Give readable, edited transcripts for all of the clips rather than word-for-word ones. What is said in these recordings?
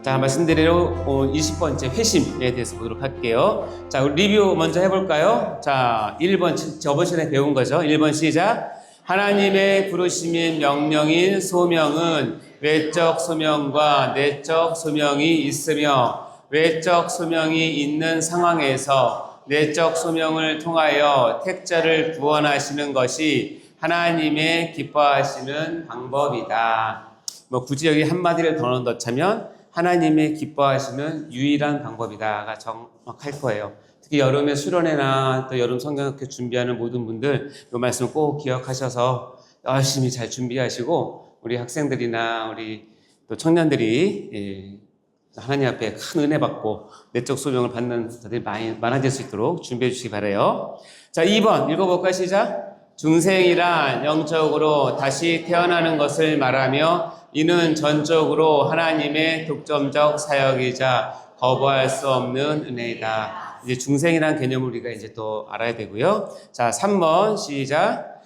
자, 말씀드린 20번째 회심에 대해서 보도록 할게요. 자, 우리 리뷰 먼저 해볼까요? 자, 1번, 저번 시간에 배운 거죠. 1번 시작. 하나님의 부르심인 명령인 소명은 외적 소명과 내적 소명이 있으며, 외적 소명이 있는 상황에서 내적 소명을 통하여 택자를 구원하시는 것이 하나님의 기뻐하시는 방법이다. 굳이 여기 한마디를 더 넣자면 하나님의 기뻐하시는 유일한 방법이다가 정확할 거예요. 특히 여름에 수련회나 또 여름 성경학교 준비하는 모든 분들 이 말씀 꼭 기억하셔서 열심히 잘 준비하시고, 우리 학생들이나 우리 또 청년들이 하나님 앞에 큰 은혜 받고 내적 소명을 받는 자들이 많아질 수 있도록 준비해 주시기 바라요. 자, 2번 읽어볼까요? 시작. 중생이란 영적으로 다시 태어나는 것을 말하며 이는 전적으로 하나님의 독점적 사역이자 거부할 수 없는 은혜이다. 이제 중생이란 개념을 우리가 이제 또 알아야 되고요. 자, 3번 시작.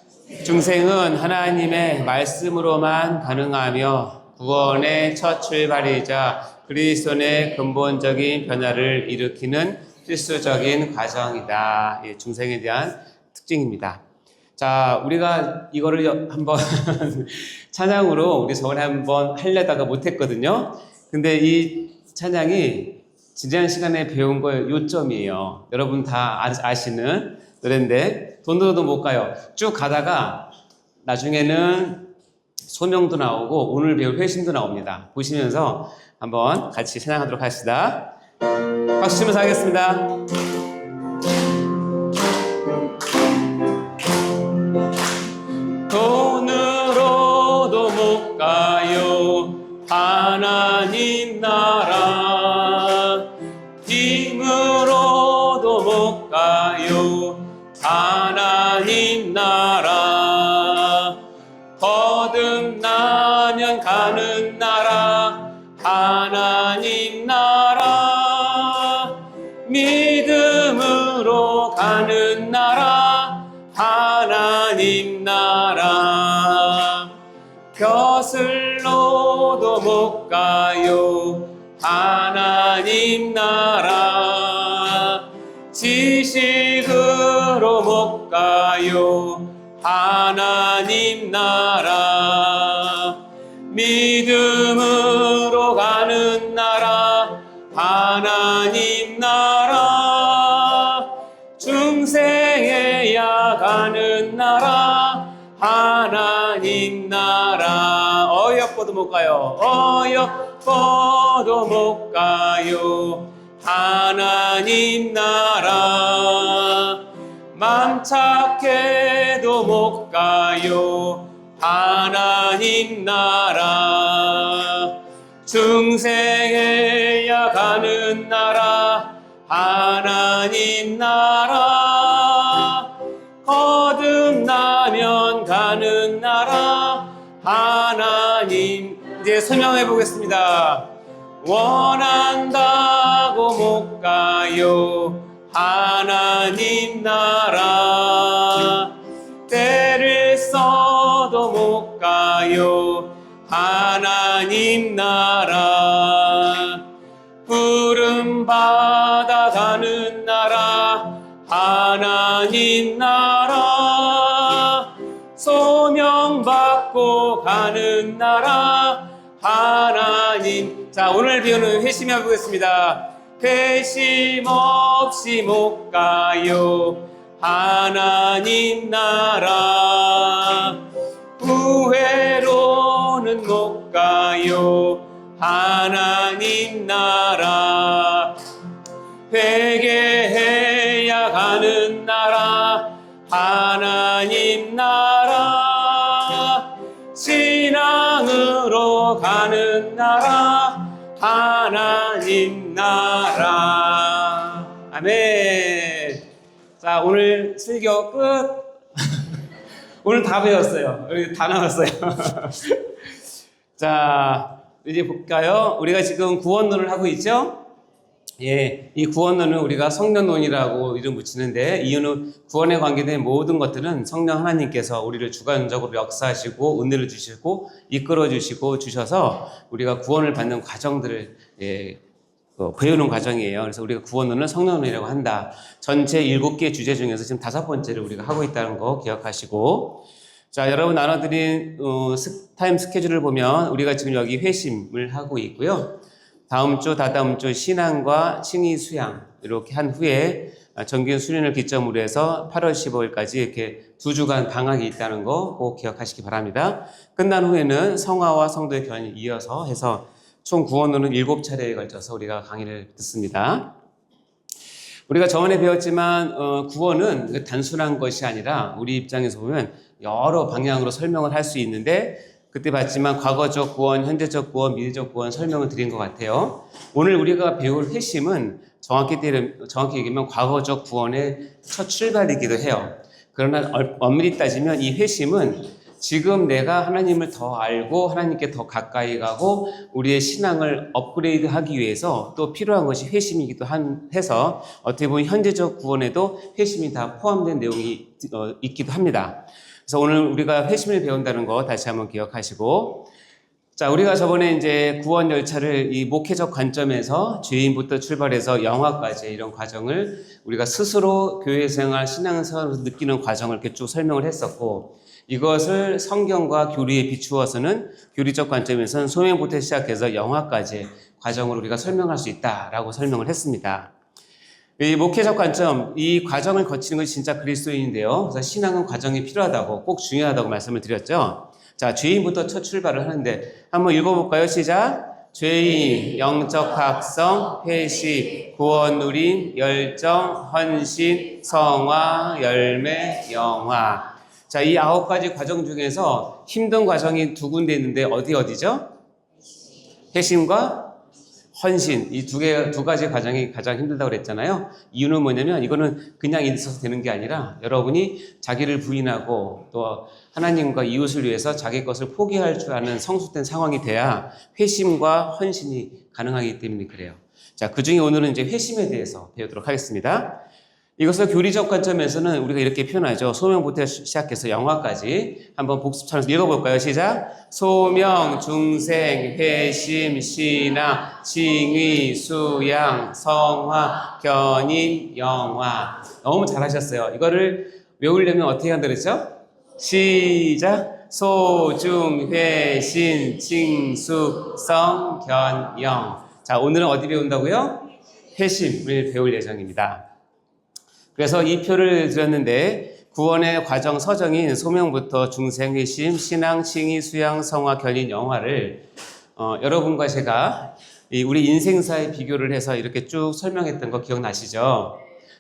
중생은 하나님의 말씀으로만 가능하며 구원의 첫 출발이자 그리스도의 근본적인 변화를 일으키는 필수적인 과정이다. 중생에 대한 특징입니다. 자, 우리가 이거를 한번 찬양으로 우리 저번에 한번 하려다가 못했거든요. 근데 이 찬양이 지난 시간에 배운 거의 요점이에요. 여러분 다 아시는 노래인데 돈으로도 못 가요. 쭉 가다가 나중에는 소명도 나오고 오늘 배울 회심도 나옵니다. 보시면서 한번 같이 찬양하도록 하시다. 박수 치면서 하겠습니다. 돈으로도 못 가요 하나님 나라, 힘으로도 못 가요 하나님 나라, 거듭나면 가는 나라 하나님 나라, 믿음으로 가는 나라 하나님 나라, 벼슬로도 못 가요 하나님 나라, 지식으로 못 가요 하나님 나라, 믿음으로 가는 나라 하나님 나라, 중생해야 가는 나라 하나님 나라, 어여뻐도 못 가요 어여뻐도 못 가요 하나님 나라, 맘 착해도 못 가요 하나님 나라, 중생해야 가는 나라 하나님 나라, 거듭나면 가는 나라 하나님. 이제 설명해 보겠습니다. 원한다고 못 가요 하나님 나라, 때를 써도 못 가요 하나님 나라, 부름 받아 가는 나라 하나님 나라, 소명 받고 가는 나라 하나님. 자, 오늘 배우는 회심해 보겠습니다. 회심 없이 못 가요 하나님 나라, 후회로는 못 가요 하나님 나라, 회개해야 가는 나라 하나님 나라, 신앙으로 가는 나라 하나님 나라. 아멘. 자, 오늘 설교 끝. 오늘 다 배웠어요. 여기 다 나왔어요. 자, 이제 볼까요? 우리가 지금 구원론을 하고 있죠? 예, 이 구원론은 우리가 성령론이라고 이름 붙이는데, 이유는 구원에 관계된 모든 것들은 성령 하나님께서 우리를 주관적으로 역사하시고 은혜를 주시고 이끌어 주시고 주셔서 우리가 구원을 받는 과정들을 배우는 과정이에요. 그래서 우리가 구원론을 성령론이라고 한다. 전체 7개 주제 중에서 지금 5번째를 우리가 하고 있다는 거 기억하시고, 자, 여러분 나눠드린 타임 스케줄을 보면 우리가 지금 여기 회심을 하고 있고요. 다음 주, 다다음 주 신앙과 칭의 수양 이렇게 한 후에 정규 수련을 기점으로 해서 8월 15일까지 이렇게 2주간 방학이 있다는 거 꼭 기억하시기 바랍니다. 끝난 후에는 성화와 성도의 견이 이어서 해서 총 구원론은 7차례에 걸쳐서 우리가 강의를 듣습니다. 우리가 저번에 배웠지만 구원은 단순한 것이 아니라 우리 입장에서 보면 여러 방향으로 설명을 할 수 있는데, 그때 봤지만 과거적 구원, 현재적 구원, 미래적 구원 설명을 드린 것 같아요. 오늘 우리가 배울 회심은 정확히 얘기하면 과거적 구원의 첫 출발이기도 해요. 그러나 엄밀히 따지면 이 회심은 지금 내가 하나님을 더 알고 하나님께 더 가까이 가고 우리의 신앙을 업그레이드 하기 위해서 또 필요한 것이 회심이기도 해서 어떻게 보면 현재적 구원에도 회심이 다 포함된 내용이 있기도 합니다. 그래서 오늘 우리가 회심을 배운다는 거 다시 한번 기억하시고, 자, 우리가 저번에 이제 구원 열차를 이 목회적 관점에서 죄인부터 출발해서 영화까지 이런 과정을 우리가 스스로 교회 생활, 신앙 생활에서 느끼는 과정을 이렇게 쭉 설명을 했었고, 이것을 성경과 교리에 비추어서는 교리적 관점에서는 소명부터 시작해서 영화까지 과정을 우리가 설명할 수 있다라고 설명을 했습니다. 이 목회적 관점, 이 과정을 거치는 것이 진짜 그리스도인인데요. 그래서 신앙은 과정이 필요하다고, 꼭 중요하다고 말씀을 드렸죠. 자, 죄인부터 첫 출발을 하는데 한번 읽어볼까요? 시작. 죄인, 영적 각성, 회심, 구원 누림, 열정, 헌신, 성화, 열매, 영화. 자, 이 9가지 과정 중에서 힘든 과정이 2군데 있는데 어디죠? 회심과 헌신, 이 두 가지 과정이 가장 힘들다고 그랬잖아요. 이유는 뭐냐면 이거는 그냥 있어서 되는 게 아니라 여러분이 자기를 부인하고 또 하나님과 이웃을 위해서 자기 것을 포기할 줄 아는 성숙된 상황이 돼야 회심과 헌신이 가능하기 때문에 그래요. 자, 그 중에 오늘은 이제 회심에 대해서 배우도록 하겠습니다. 이것을 교리적 관점에서는 우리가 이렇게 표현하죠. 소명부터 시작해서 영화까지 한번 복습처럼 읽어볼까요? 시작. 소명, 중생, 회심, 신앙, 칭의, 수양, 성화, 견인, 영화. 너무 잘하셨어요. 이거를 외우려면 어떻게 한다 그랬죠? 시작. 소, 중, 회, 신, 칭, 성, 견, 영. 자, 오늘은 어디 배운다고요? 회심을 배울 예정입니다. 그래서 이 표를 드렸는데 구원의 과정 서정인 소명부터 중생, 회심, 신앙, 칭의, 수양, 성화, 견인, 영화를 여러분과 제가 우리 인생사에 비교를 해서 이렇게 쭉 설명했던 거 기억나시죠?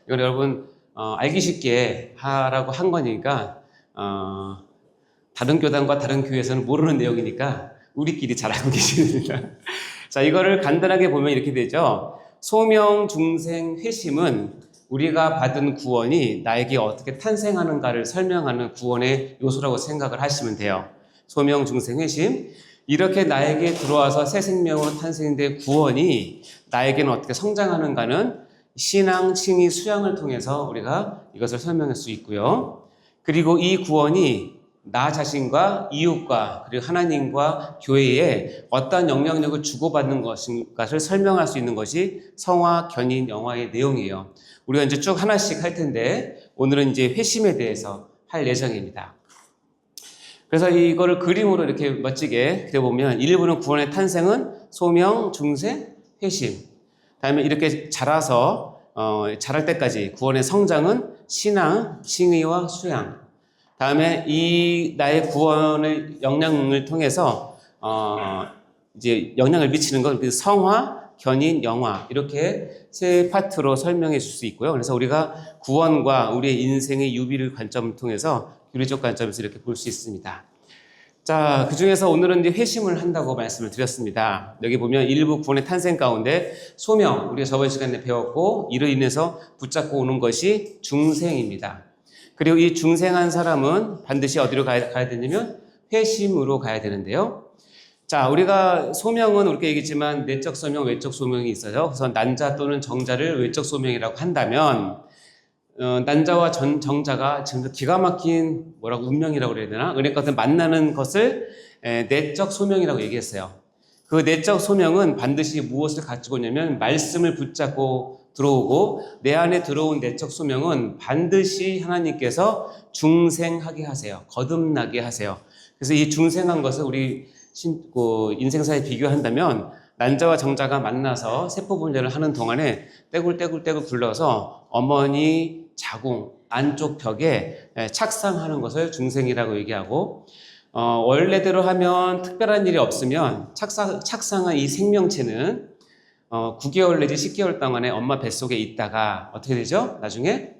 이건 여러분 알기 쉽게 하라고 한 거니까 다른 교단과 다른 교회에서는 모르는 내용이니까 우리끼리 잘 알고 계십니다. 자, 이거를 간단하게 보면 이렇게 되죠. 소명, 중생, 회심은 우리가 받은 구원이 나에게 어떻게 탄생하는가를 설명하는 구원의 요소라고 생각을 하시면 돼요. 소명, 중생, 회심. 이렇게 나에게 들어와서 새 생명으로 탄생된 구원이 나에게는 어떻게 성장하는가는 신앙, 칭의, 수양을 통해서 우리가 이것을 설명할 수 있고요. 그리고 이 구원이 나 자신과 이웃과 그리고 하나님과 교회에 어떤 영향력을 주고받는 것인가를 설명할 수 있는 것이 성화, 견인, 영화의 내용이에요. 우리가 이제 쭉 하나씩 할 텐데 오늘은 이제 회심에 대해서 할 예정입니다. 그래서 이거를 그림으로 이렇게 멋지게 그려보면 1부는 구원의 탄생은 소명, 중생, 회심. 다음에 이렇게 자라서 자랄 때까지 구원의 성장은 신앙, 칭의와 수양. 다음에 이 나의 구원의 영향을 통해서 이제 영향을 미치는 건 그 성화, 견인, 영화 이렇게 세 파트로 설명해 줄 수 있고요. 그래서 우리가 구원과 우리의 인생의 유비를 관점을 통해서 교리적 관점에서 이렇게 볼 수 있습니다. 자, 그 중에서 오늘은 이제 회심을 한다고 말씀을 드렸습니다. 여기 보면 일부 구원의 탄생 가운데 소명, 우리가 저번 시간에 배웠고 이로 인해서 붙잡고 오는 것이 중생입니다. 그리고 이 중생한 사람은 반드시 어디로 가야 되냐면 회심으로 가야 되는데요. 자, 우리가 소명은 우리가 얘기했지만 내적 소명, 외적 소명이 있어요. 그래서 난자 또는 정자를 외적 소명이라고 한다면 난자와 정자가 지금 기가 막힌 뭐라고 운명이라고 그래야 되나? 그러니까 만나는 것을 내적 소명이라고 얘기했어요. 그 내적 소명은 반드시 무엇을 가지고 있냐면 말씀을 붙잡고 들어오고 내 안에 들어온 내적 소명은 반드시 하나님께서 중생하게 하세요. 거듭나게 하세요. 그래서 이 중생한 것을 우리 인생사에 비교한다면 난자와 정자가 만나서 세포 분열을 하는 동안에 떼굴떼굴 굴러서 어머니 자궁 안쪽 벽에 착상하는 것을 중생이라고 얘기하고 원래대로 하면 특별한 일이 없으면 착상한 이 생명체는 9개월 내지 10개월 동안에 엄마 뱃속에 있다가 어떻게 되죠? 나중에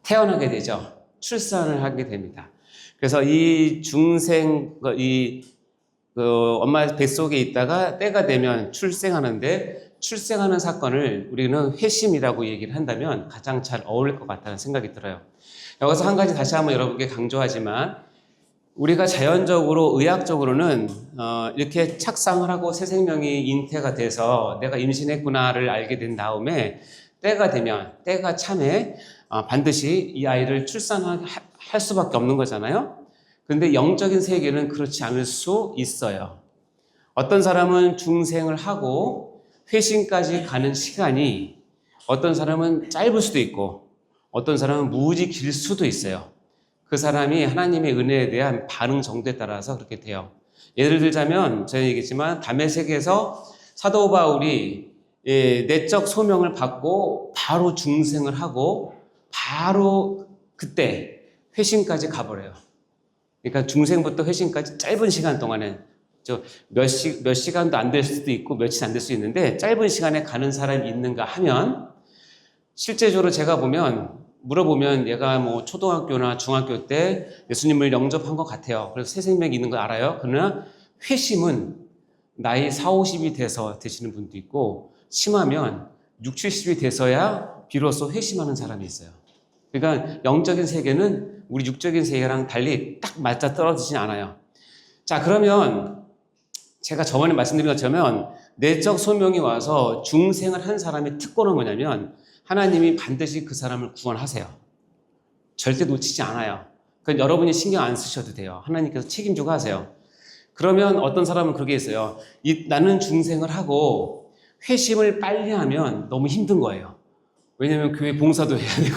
태어나게 되죠. 출산을 하게 됩니다. 그래서 이 중생, 엄마 뱃속에 있다가 때가 되면 출생하는데 출생하는 사건을 우리는 회심이라고 얘기를 한다면 가장 잘 어울릴 것 같다는 생각이 들어요. 여기서 한 가지 다시 한번 여러분께 강조하지만 우리가 자연적으로 의학적으로는 이렇게 착상을 하고 새 생명이 잉태가 돼서 내가 임신했구나를 알게 된 다음에 때가 되면 때가 참에 반드시 이 아이를 출산할 수밖에 없는 거잖아요. 그런데 영적인 세계는 그렇지 않을 수 있어요. 어떤 사람은 중생을 하고 회심까지 가는 시간이 어떤 사람은 짧을 수도 있고 어떤 사람은 무지 길 수도 있어요. 그 사람이 하나님의 은혜에 대한 반응 정도에 따라서 그렇게 돼요. 예를 들자면 제가 얘기했지만 담의 세계에서 사도 바울이 내적 소명을 받고 바로 중생을 하고 바로 그때 회심까지 가버려요. 그러니까 중생부터 회심까지 짧은 시간 동안에 몇 시간도 안 될 수도 있고 며칠 안 될 수 있는데 짧은 시간에 가는 사람이 있는가 하면 실제적으로 제가 물어보면 얘가 뭐 초등학교나 중학교 때 예수님을 영접한 것 같아요. 그래서 새 생명이 있는 걸 알아요. 그러나 회심은 나이 40, 50이 돼서 되시는 분도 있고 심하면 60, 70이 돼서야 비로소 회심하는 사람이 있어요. 그러니까 영적인 세계는 우리 육적인 세계랑 달리 딱 맞아 떨어지진 않아요. 자, 그러면 제가 저번에 말씀드린 것처럼 내적 소명이 와서 중생을 한 사람의 특권은 뭐냐면 하나님이 반드시 그 사람을 구원하세요. 절대 놓치지 않아요. 그러니까 여러분이 신경 안 쓰셔도 돼요. 하나님께서 책임지고 하세요. 그러면 어떤 사람은 그렇게 있어요. 나는 중생을 하고 회심을 빨리 하면 너무 힘든 거예요. 왜냐하면 교회 봉사도 해야 되고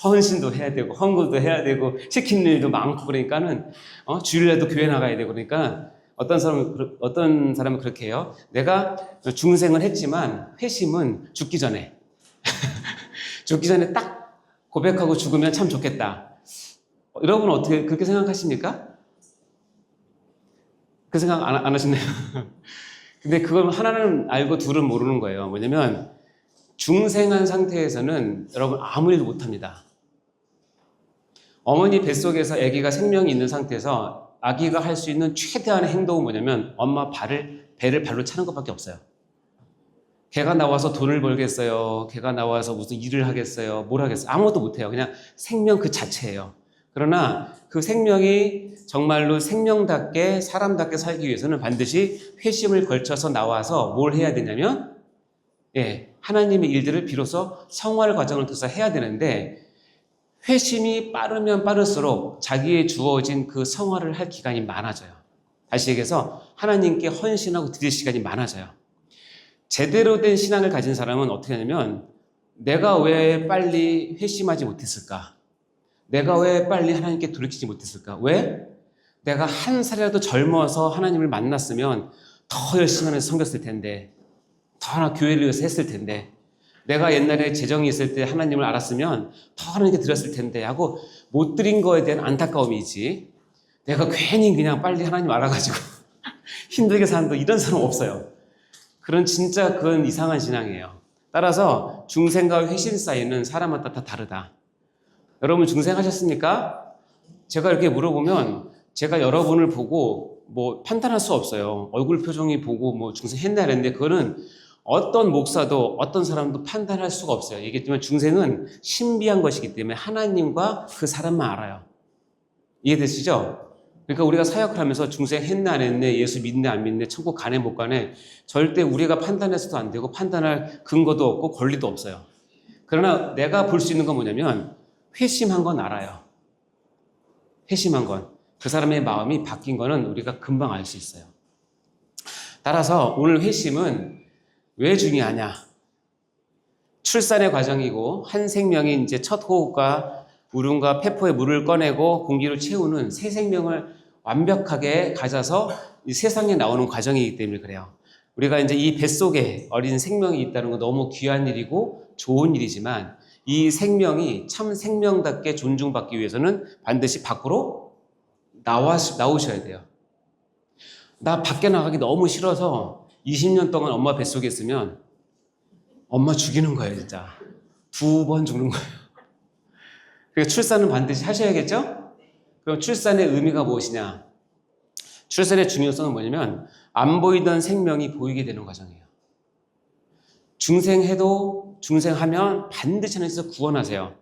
헌신도 해야 되고 헌금도 해야 되고 시키는 일도 많고 그러니까는 주일날도 교회 나가야 되고 그러니까 어떤 사람은 그렇게 해요. 내가 중생을 했지만 회심은 죽기 전에 딱 고백하고 죽으면 참 좋겠다. 여러분은 어떻게 그렇게 생각하십니까? 그 생각 안 하시나요? 근데 그걸 하나는 알고 둘은 모르는 거예요. 뭐냐면 중생한 상태에서는 여러분 아무 일도 못합니다. 어머니 뱃속에서 아기가 생명이 있는 상태에서 아기가 할 수 있는 최대한의 행동은 뭐냐면 엄마 배를 발로 차는 것밖에 없어요. 걔가 나와서 돈을 벌겠어요? 걔가 나와서 무슨 일을 하겠어요? 뭘 하겠어요? 아무것도 못해요. 그냥 생명 그 자체예요. 그러나 그 생명이 정말로 생명답게 사람답게 살기 위해서는 반드시 회심을 걸쳐서 나와서 뭘 해야 되냐면 하나님의 일들을 비로소 성화의 과정을 통해서 해야 되는데 회심이 빠르면 빠를수록 자기의 주어진 그 성화를 할 기간이 많아져요. 다시 얘기해서 하나님께 헌신하고 드릴 시간이 많아져요. 제대로 된 신앙을 가진 사람은 어떻게 하냐면 내가 왜 빨리 회심하지 못했을까? 내가 왜 빨리 하나님께 돌이키지 못했을까? 왜? 내가 한 살이라도 젊어서 하나님을 만났으면 더 열심히 하면서 섬겼을 텐데 더 하나 교회를 위해서 했을 텐데 내가 옛날에 재정이 있을 때 하나님을 알았으면 더 하나님께 드렸을 텐데 하고 못 드린 거에 대한 안타까움이지 내가 괜히 그냥 빨리 하나님 알아가지고 힘들게 사는 이런 사람 없어요. 그건 이상한 신앙이에요. 따라서 중생과 회심 사이는 사람마다 다 다르다. 여러분 중생하셨습니까? 제가 이렇게 물어보면 제가 여러분을 보고 뭐 판단할 수 없어요. 얼굴 표정이 보고 뭐 중생했나 했는데 그거는 어떤 목사도 어떤 사람도 판단할 수가 없어요. 얘기했지만 중생은 신비한 것이기 때문에 하나님과 그 사람만 알아요. 이해되시죠? 그러니까 우리가 사역을 하면서 중생 했네 안 했네, 예수 믿네 안 믿네, 천국 가네 못 가네, 절대 우리가 판단해서도 안 되고 판단할 근거도 없고 권리도 없어요. 그러나 내가 볼 수 있는 건 뭐냐면 회심한 건 알아요. 회심한 건. 그 사람의 마음이 바뀐 거는 우리가 금방 알 수 있어요. 따라서 오늘 회심은 왜 중요하냐? 출산의 과정이고 한 생명이 이제 첫 호흡과 울음과 폐포에 물을 꺼내고 공기를 채우는 새 생명을 완벽하게 가져서 이 세상에 나오는 과정이기 때문에 그래요. 우리가 이제 이 뱃속에 어린 생명이 있다는 건 너무 귀한 일이고 좋은 일이지만 이 생명이 참 생명답게 존중받기 위해서는 반드시 밖으로 나오셔야 돼요. 나 밖에 나가기 너무 싫어서 20년 동안 엄마 뱃속에 있으면 엄마 죽이는 거예요, 진짜. 2번 죽는 거예요. 그러니까 출산은 반드시 하셔야겠죠? 그럼 출산의 의미가 무엇이냐? 출산의 중요성은 뭐냐면 안 보이던 생명이 보이게 되는 과정이에요. 중생하면 반드시 하나님께서 구원하세요.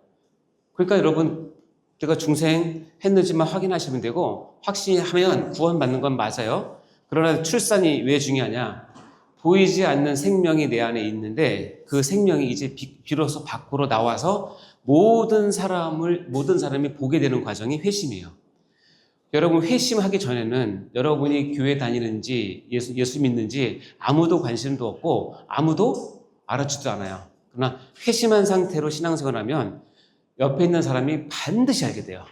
그러니까 여러분, 제가 중생했는지만 확인하시면 되고 확신하면 구원받는 건 맞아요. 그러나 출산이 왜 중요하냐? 보이지 않는 생명이 내 안에 있는데 그 생명이 이제 비로소 밖으로 나와서 모든 사람이 보게 되는 과정이 회심이에요. 여러분, 회심하기 전에는 여러분이 교회 다니는지 예수 믿는지 아무도 관심도 없고 아무도 알아주지도 않아요. 그러나 회심한 상태로 신앙생활을 하면 옆에 있는 사람이 반드시 알게 돼요.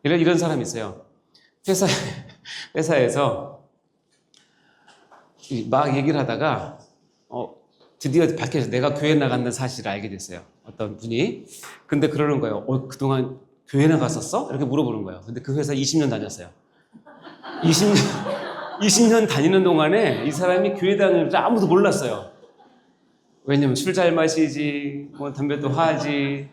이런 사람이 있어요. 회사에서 막 얘기를 하다가 드디어 밖에서 내가 교회 나간다는 사실을 알게 됐어요. 어떤 분이. 근데 그러는 거예요. 그동안 교회 나갔었어? 이렇게 물어보는 거예요. 근데 그 회사 20년 다녔어요. 20년 다니는 동안에 이 사람이 교회 다니는 줄 아무도 몰랐어요. 왜냐면 술 잘 마시지, 뭐 담배도 하지,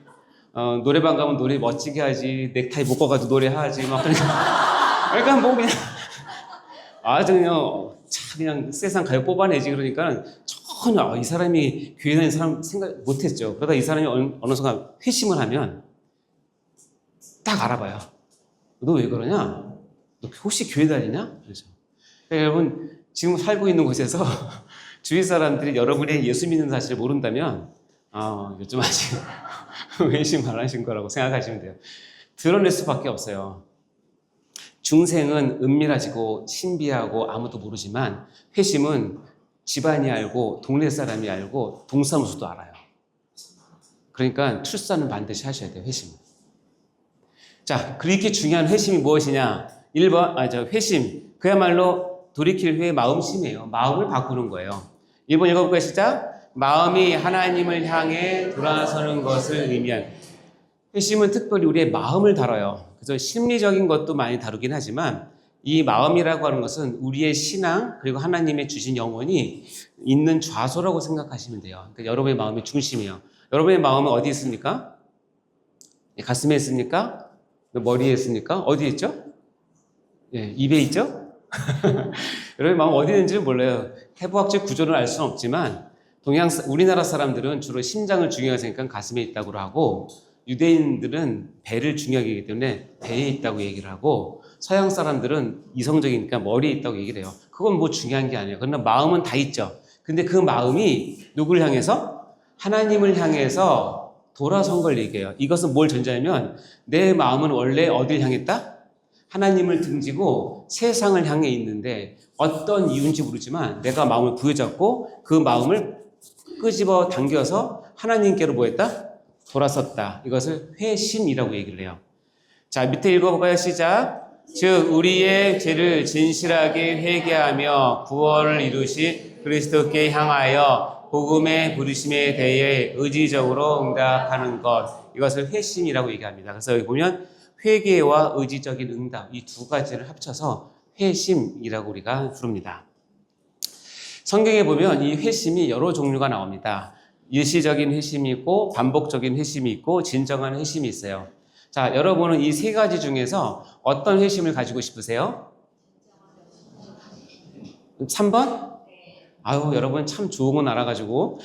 노래방 가면 노래 멋지게 하지, 넥타이 묶어가지고 노래하지, 막 그러니까 뭐 그냥 아주 그냥 세상 가요 뽑아내지. 그러니까 전혀 이 사람이 교회 다니는 사람 생각 못했죠. 그러다 이 사람이 어느 순간 회심을 하면 딱 알아봐요. 너 왜 그러냐? 너 혹시 교회 다니냐? 그래서 그러니까 여러분, 지금 살고 있는 곳에서 주위 사람들이 여러분이 예수 믿는 사실을 모른다면 요즘 아직 회심 안 하신 거라고 생각하시면 돼요. 드러낼 수밖에 없어요. 중생은 은밀하지고 신비하고 아무도 모르지만 회심은 집안이 알고 동네 사람이 알고 동사무소도 알아요. 그러니까 출산은 반드시 하셔야 돼요, 회심은. 자, 그렇게 중요한 회심이 무엇이냐? 1번, 회심. 그야말로 돌이킬 후에 마음심이에요. 마음을 바꾸는 거예요. 1번 읽어볼까요? 시작. 마음이 하나님을 향해 돌아서는 것을 의미한. 회심은 특별히 우리의 마음을 다뤄요. 그래서 심리적인 것도 많이 다루긴 하지만 이 마음이라고 하는 것은 우리의 신앙 그리고 하나님의 주신 영혼이 있는 좌소라고 생각하시면 돼요. 그러니까 여러분의 마음의 중심이에요. 여러분의 마음은 어디 있습니까? 가슴에 있습니까? 머리에 있습니까? 어디에 있죠? 예, 입에 있죠? 여러분의 마음 어디 있는지는 몰라요. 해부학적 구조는 알 수는 없지만 우리나라 사람들은 주로 심장을 중요하게 생각하면 가슴에 있다고 하고 유대인들은 배를 중요하게 하기 때문에 배에 있다고 얘기를 하고 서양 사람들은 이성적이니까 머리에 있다고 얘기를 해요. 그건 뭐 중요한 게 아니에요. 그러나 마음은 다 있죠. 근데 그 마음이 누구를 향해서? 하나님을 향해서 돌아선 걸 얘기해요. 이것은 뭘 전제하면 내 마음은 원래 어딜 향했다? 하나님을 등지고 세상을 향해 있는데 어떤 이유인지 모르지만 내가 마음을 부여잡고 그 마음을 끄집어 당겨서 하나님께로 뭐 했다? 돌아섰다. 이것을 회심이라고 얘기를 해요. 자, 밑에 읽어볼까요? 시작. 즉 우리의 죄를 진실하게 회개하며 구원을 이루신 그리스도께 향하여 복음의 부르심에 대해 의지적으로 응답하는 것. 이것을 회심이라고 얘기합니다. 그래서 여기 보면 회개와 의지적인 응답, 이 두 가지를 합쳐서 회심이라고 우리가 부릅니다. 성경에 보면 이 회심이 여러 종류가 나옵니다. 일시적인 회심이 있고 반복적인 회심이 있고 진정한 회심이 있어요. 자, 여러분은 이 세 가지 중에서 어떤 회심을 가지고 싶으세요? 3번? 아유, 여러분 참 좋은 건 알아가지고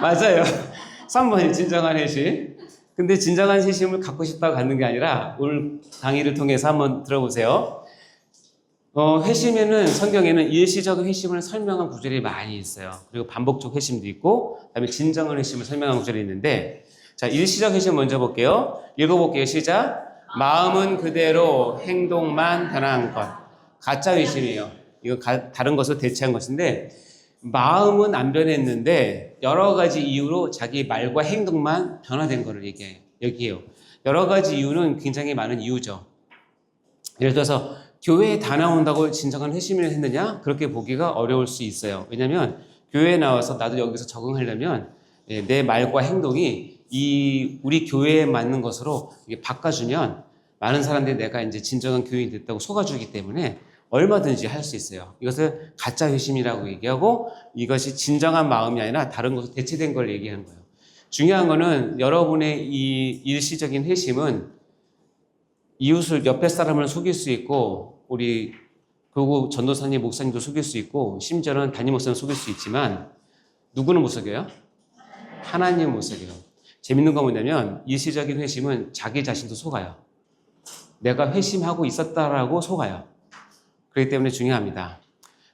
맞아요. 3번이 진정한 회심. 근데 진정한 회심을 갖고 싶다고 갖는 게 아니라 오늘 강의를 통해서 한번 들어보세요. 회심에는 성경에는 일시적 회심을 설명한 구절이 많이 있어요. 그리고 반복적 회심도 있고, 그다음에 진정한 회심을 설명한 구절이 있는데, 자, 일시적 회심 먼저 볼게요. 읽어볼게요. 시작. 마음은 그대로 행동만 변한 것. 가짜 회심이에요. 이거 다른 것을 대체한 것인데, 마음은 안 변했는데 여러 가지 이유로 자기 말과 행동만 변화된 것을 얘기해요. 여러 가지 이유는 굉장히 많은 이유죠. 예를 들어서 교회에 다 나온다고 진정한 회심을 했느냐? 그렇게 보기가 어려울 수 있어요. 왜냐하면 교회에 나와서 나도 여기서 적응하려면 내 말과 행동이 우리 교회에 맞는 것으로 바꿔주면 많은 사람들이 내가 이제 진정한 교인이 됐다고 속아주기 때문에 얼마든지 할 수 있어요. 이것을 가짜 회심이라고 얘기하고 이것이 진정한 마음이 아니라 다른 것으로 대체된 걸 얘기하는 거예요. 중요한 거는 여러분의 이 일시적인 회심은 이웃을 옆에 사람을 속일 수 있고 우리 교구 전도사님 목사님도 속일 수 있고 심지어는 담임 목사님 속일 수 있지만 누구는 못 속여요? 하나님은 못 속여요. 재밌는 건 뭐냐면 일시적인 회심은 자기 자신도 속아요. 내가 회심하고 있었다라고 속아요. 그렇기 때문에 중요합니다.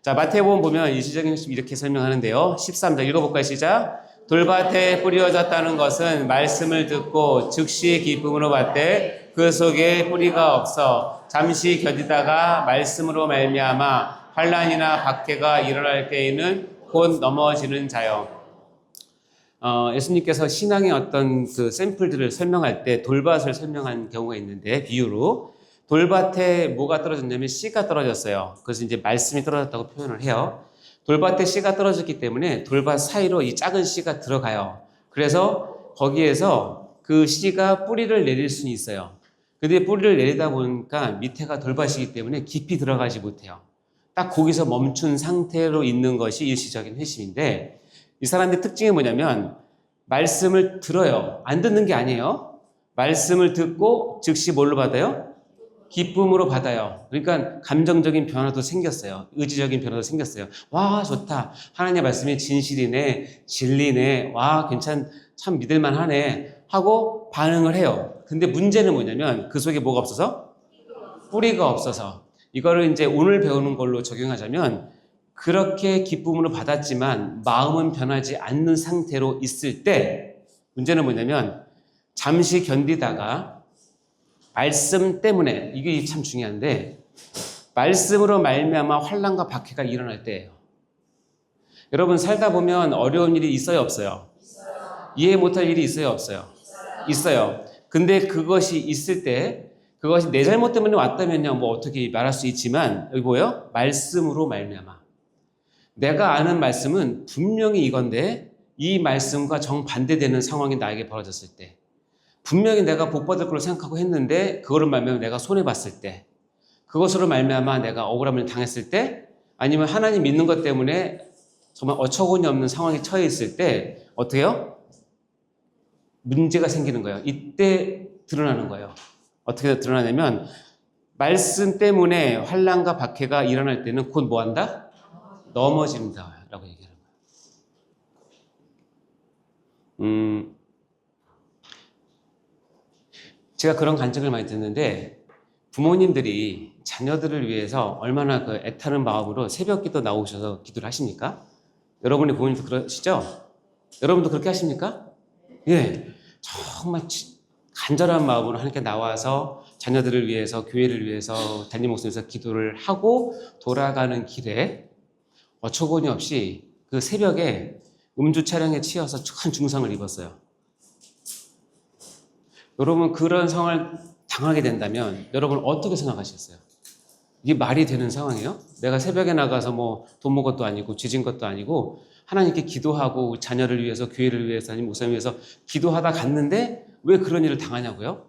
자, 마태복음 보면 일시적인 회심 이렇게 설명하는데요. 13절 읽어볼까요? 시작. 돌밭에 뿌려졌다는 것은 말씀을 듣고 즉시 기쁨으로 받되 그 속에 뿌리가 없어 잠시 견디다가 말씀으로 말미암아 환난이나 박해가 일어날 때에는 곧 넘어지는 자요. 예수님께서 신앙의 어떤 그 샘플들을 설명할 때 돌밭을 설명한 경우가 있는데 비유로 돌밭에 뭐가 떨어졌냐면 씨가 떨어졌어요. 그래서 이제 말씀이 떨어졌다고 표현을 해요. 돌밭에 씨가 떨어졌기 때문에 돌밭 사이로 이 작은 씨가 들어가요. 그래서 거기에서 그 씨가 뿌리를 내릴 수는 있어요. 근데 뿌리를 내리다 보니까 밑에가 돌밭이기 때문에 깊이 들어가지 못해요. 딱 거기서 멈춘 상태로 있는 것이 일시적인 회심인데 이 사람들의 특징이 뭐냐면 말씀을 들어요. 안 듣는 게 아니에요. 말씀을 듣고 즉시 뭘로 받아요? 기쁨으로 받아요. 그러니까 감정적인 변화도 생겼어요. 의지적인 변화도 생겼어요. 와, 좋다. 하나님의 말씀이 진실이네, 진리네, 와, 참 믿을만 하네 하고 반응을 해요. 근데 문제는 뭐냐면 그 속에 뭐가 없어서? 뿌리가 없어서. 이거를 이제 오늘 배우는 걸로 적용하자면 그렇게 기쁨으로 받았지만 마음은 변하지 않는 상태로 있을 때 문제는 뭐냐면 잠시 견디다가 말씀 때문에 이게 참 중요한데 말씀으로 말미암아 환난과 박해가 일어날 때예요. 여러분 살다 보면 어려운 일이 있어요, 없어요? 이해 못할 일이 있어요, 없어요? 있어요. 근데 그것이 있을 때 그것이 내 잘못 때문에 왔다면요 뭐 어떻게 말할 수 있지만 여기 뭐예요? 말씀으로 말미암아. 내가 아는 말씀은 분명히 이건데 이 말씀과 정반대되는 상황이 나에게 벌어졌을 때 분명히 내가 복받을 걸로 생각하고 했는데 그거를 말미암아 내가 손해봤을 때 그것으로 말미암아 내가 억울함을 당했을 때 아니면 하나님 믿는 것 때문에 정말 어처구니 없는 상황에 처해 있을 때 어떻게 해요? 문제가 생기는 거예요. 이때 드러나는 거예요. 어떻게 드러나냐면 말씀 때문에 환난과 박해가 일어날 때는 곧 뭐한다? 넘어진다라고 얘기하는 거예요. 제가 그런 간증을 많이 듣는데 부모님들이 자녀들을 위해서 얼마나 그 애타는 마음으로 새벽 기도 나오셔서 기도를 하십니까? 여러분의 부모님도 그러시죠? 여러분도 그렇게 하십니까? 예, 정말 간절한 마음으로 하나님께 나와서 자녀들을 위해서 교회를 위해서 담임 목사님께서 기도를 하고 돌아가는 길에 어처구니 없이 그 새벽에 음주 차량에 치여서 큰 중상을 입었어요. 여러분 그런 상황을 당하게 된다면 여러분 어떻게 생각하시겠어요? 이게 말이 되는 상황이에요? 내가 새벽에 나가서 뭐 돈 먹은 것도 아니고 죄진 것도 아니고 하나님께 기도하고 자녀를 위해서 교회를 위해서 아니면 목사님 위해서 기도하다 갔는데 왜 그런 일을 당하냐고요?